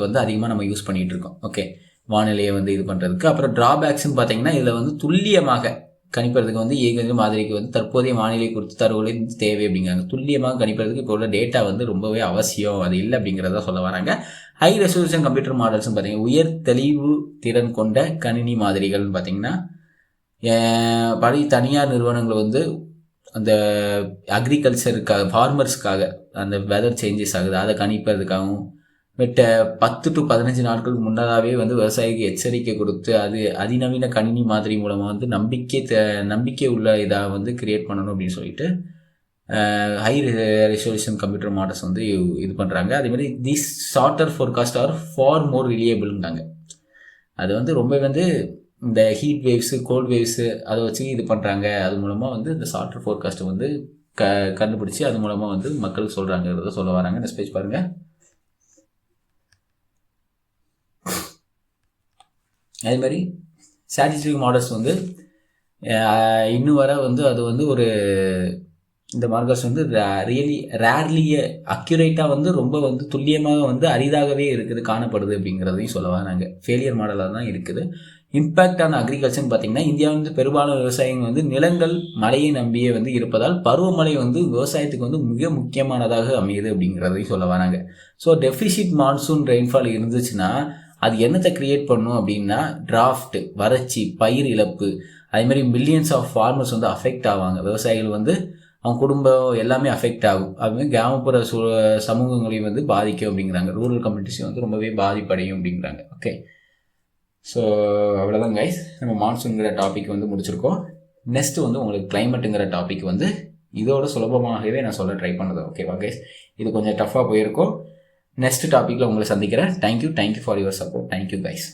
வந்து அதிகமாக நம்ம யூஸ் பண்ணிகிட்டு இருக்கோம். ஓகே, வானிலையை வந்து இது பண்ணுறதுக்கு. அப்புறம் ட்ராபேக்ஸ்ன்னு பார்த்தீங்கன்னா இதில் வந்து துல்லியமாக கணிப்பதற்கு வந்து ஏகங்க மாதிரிக்கு வந்து தற்போதைய வானிலை குறித்து தரவுகளை தேவை அப்படிங்கிறாங்க. துல்லியமாக கணிப்பதற்கு இப்போ உள்ள டேட்டா வந்து ரொம்பவே அவசியம், அது இல்லை அப்படிங்கிறத சொல்ல வராங்க. ஹை ரெசல்யூஷன் கம்ப்யூட்டர் மாடல்ஸ்னு பார்த்தீங்கன்னா உயர் தெளிவு திறன் கொண்ட கணினி மாதிரிகள்னு பார்த்தீங்கன்னா பல தனியார் நிறுவனங்கள் வந்து அந்த அக்ரிகல்ச்சருக்காக ஃபார்மர்ஸ்க்காக அந்த வெதர் சேஞ்சஸ் ஆகுது அதை கணிப்பதுக்காகவும் 10 to 15 நாட்களுக்கு முன்னதாகவே வந்து விவசாயிக்கு எச்சரிக்கை கொடுத்து அது அதிநவீன கணினி மாதிரி மூலமாக வந்து நம்பிக்கை உள்ள இதாக வந்து கிரியேட் பண்ணணும் அப்படின்னு சொல்லிட்டு ஹை ரெசல்யூஷன் கம்ப்யூட்டர் மாடல்ஸ் வந்து இது பண்ணுறாங்க. அதேமாதிரி this shorter forecast are far more ரிலியபிள்ங்காங்க. அது வந்து ரொம்ப வந்து இந்த ஹீட் வேவ்ஸு கோல்ட் வேவ்ஸு அதை வச்சு இது பண்ணுறாங்க. அது மூலமாக வந்து இந்த ஷார்ட்டர் ஃபோர்காஸ்ட்டை வந்து கண்டுபிடிச்சி அது மூலமாக வந்து மக்களுக்கு சொல்கிறாங்கிறத சொல்ல வராங்க. நெக்ஸ்ட் பேஜ் பாருங்கள். அதே மாதிரி ஸ்டாட்டிஸ்டிக் மாடல்ஸ் வந்து இன்னும் வர வந்து அது வந்து ஒரு இந்த மார்க்கர்ஸ் வந்து ரேர்லி அக்யூரேட்டாக வந்து ரொம்ப வந்து துல்லியமாக வந்து அரிதாகவே இருக்குது காணப்படுது அப்படிங்கிறதையும் சொல்ல வராங்க. ஃபெயிலியர் மாடலாக தான் இருக்குது. இம்பேக்ட் ஆன் அக்ரிகல்ச்சர்னு பார்த்தீங்கன்னா இந்தியாவில் வந்து பெரும்பாலான விவசாயிகள் வந்து நிலங்கள் மழையை நம்பியே வந்து இருப்பதால் பருவமழை வந்து விவசாயத்துக்கு வந்து மிக முக்கியமானதாக அமையுது அப்படிங்கிறதையும் சொல்ல வராங்க. ஸோ டெஃபிசிட் மான்சூன் ரெயின்ஃபால் இருந்துச்சுன்னா அது என்னத்தை கிரியேட் பண்ணும் அப்படின்னா டிராஃப்ட், வறட்சி, பயிர் இழப்பு, அதேமாதிரி மில்லியன்ஸ் ஆஃப் ஃபார்மர்ஸ் வந்து அஃபெக்ட் ஆவாங்க. விவசாயிகள் வந்து அவங்க குடும்பம் எல்லாமே அஃபெக்ட் ஆகும். அதுமாதிரி கிராமப்புற சமூகங்களையும் வந்து பாதிக்கும் அப்படிங்கிறாங்க. ரூரல் கம்யூனிட்டிஸையும் வந்து ரொம்பவே பாதிப்படையும் அப்படிங்கிறாங்க. ஓகே, ஸோ அவ்வளோதான் கைஸ், நம்ம மான்சூன்கிற டாபிக் வந்து முடிச்சிருக்கோம். நெக்ஸ்ட்டு வந்து உங்களுக்கு கிளைமேட்டுங்கிற டாபிக் வந்து இதோட சுலபமாகவே நான் சொல்ல ட்ரை பண்ணது. ஓகேவா கைஸ், இது கொஞ்சம் டஃப்பாக போயிருக்கோம். நெக்ஸ்ட் டாப்பிக்கில் உங்களை சந்திக்கிறேன். Thank you for your support. Thank you guys.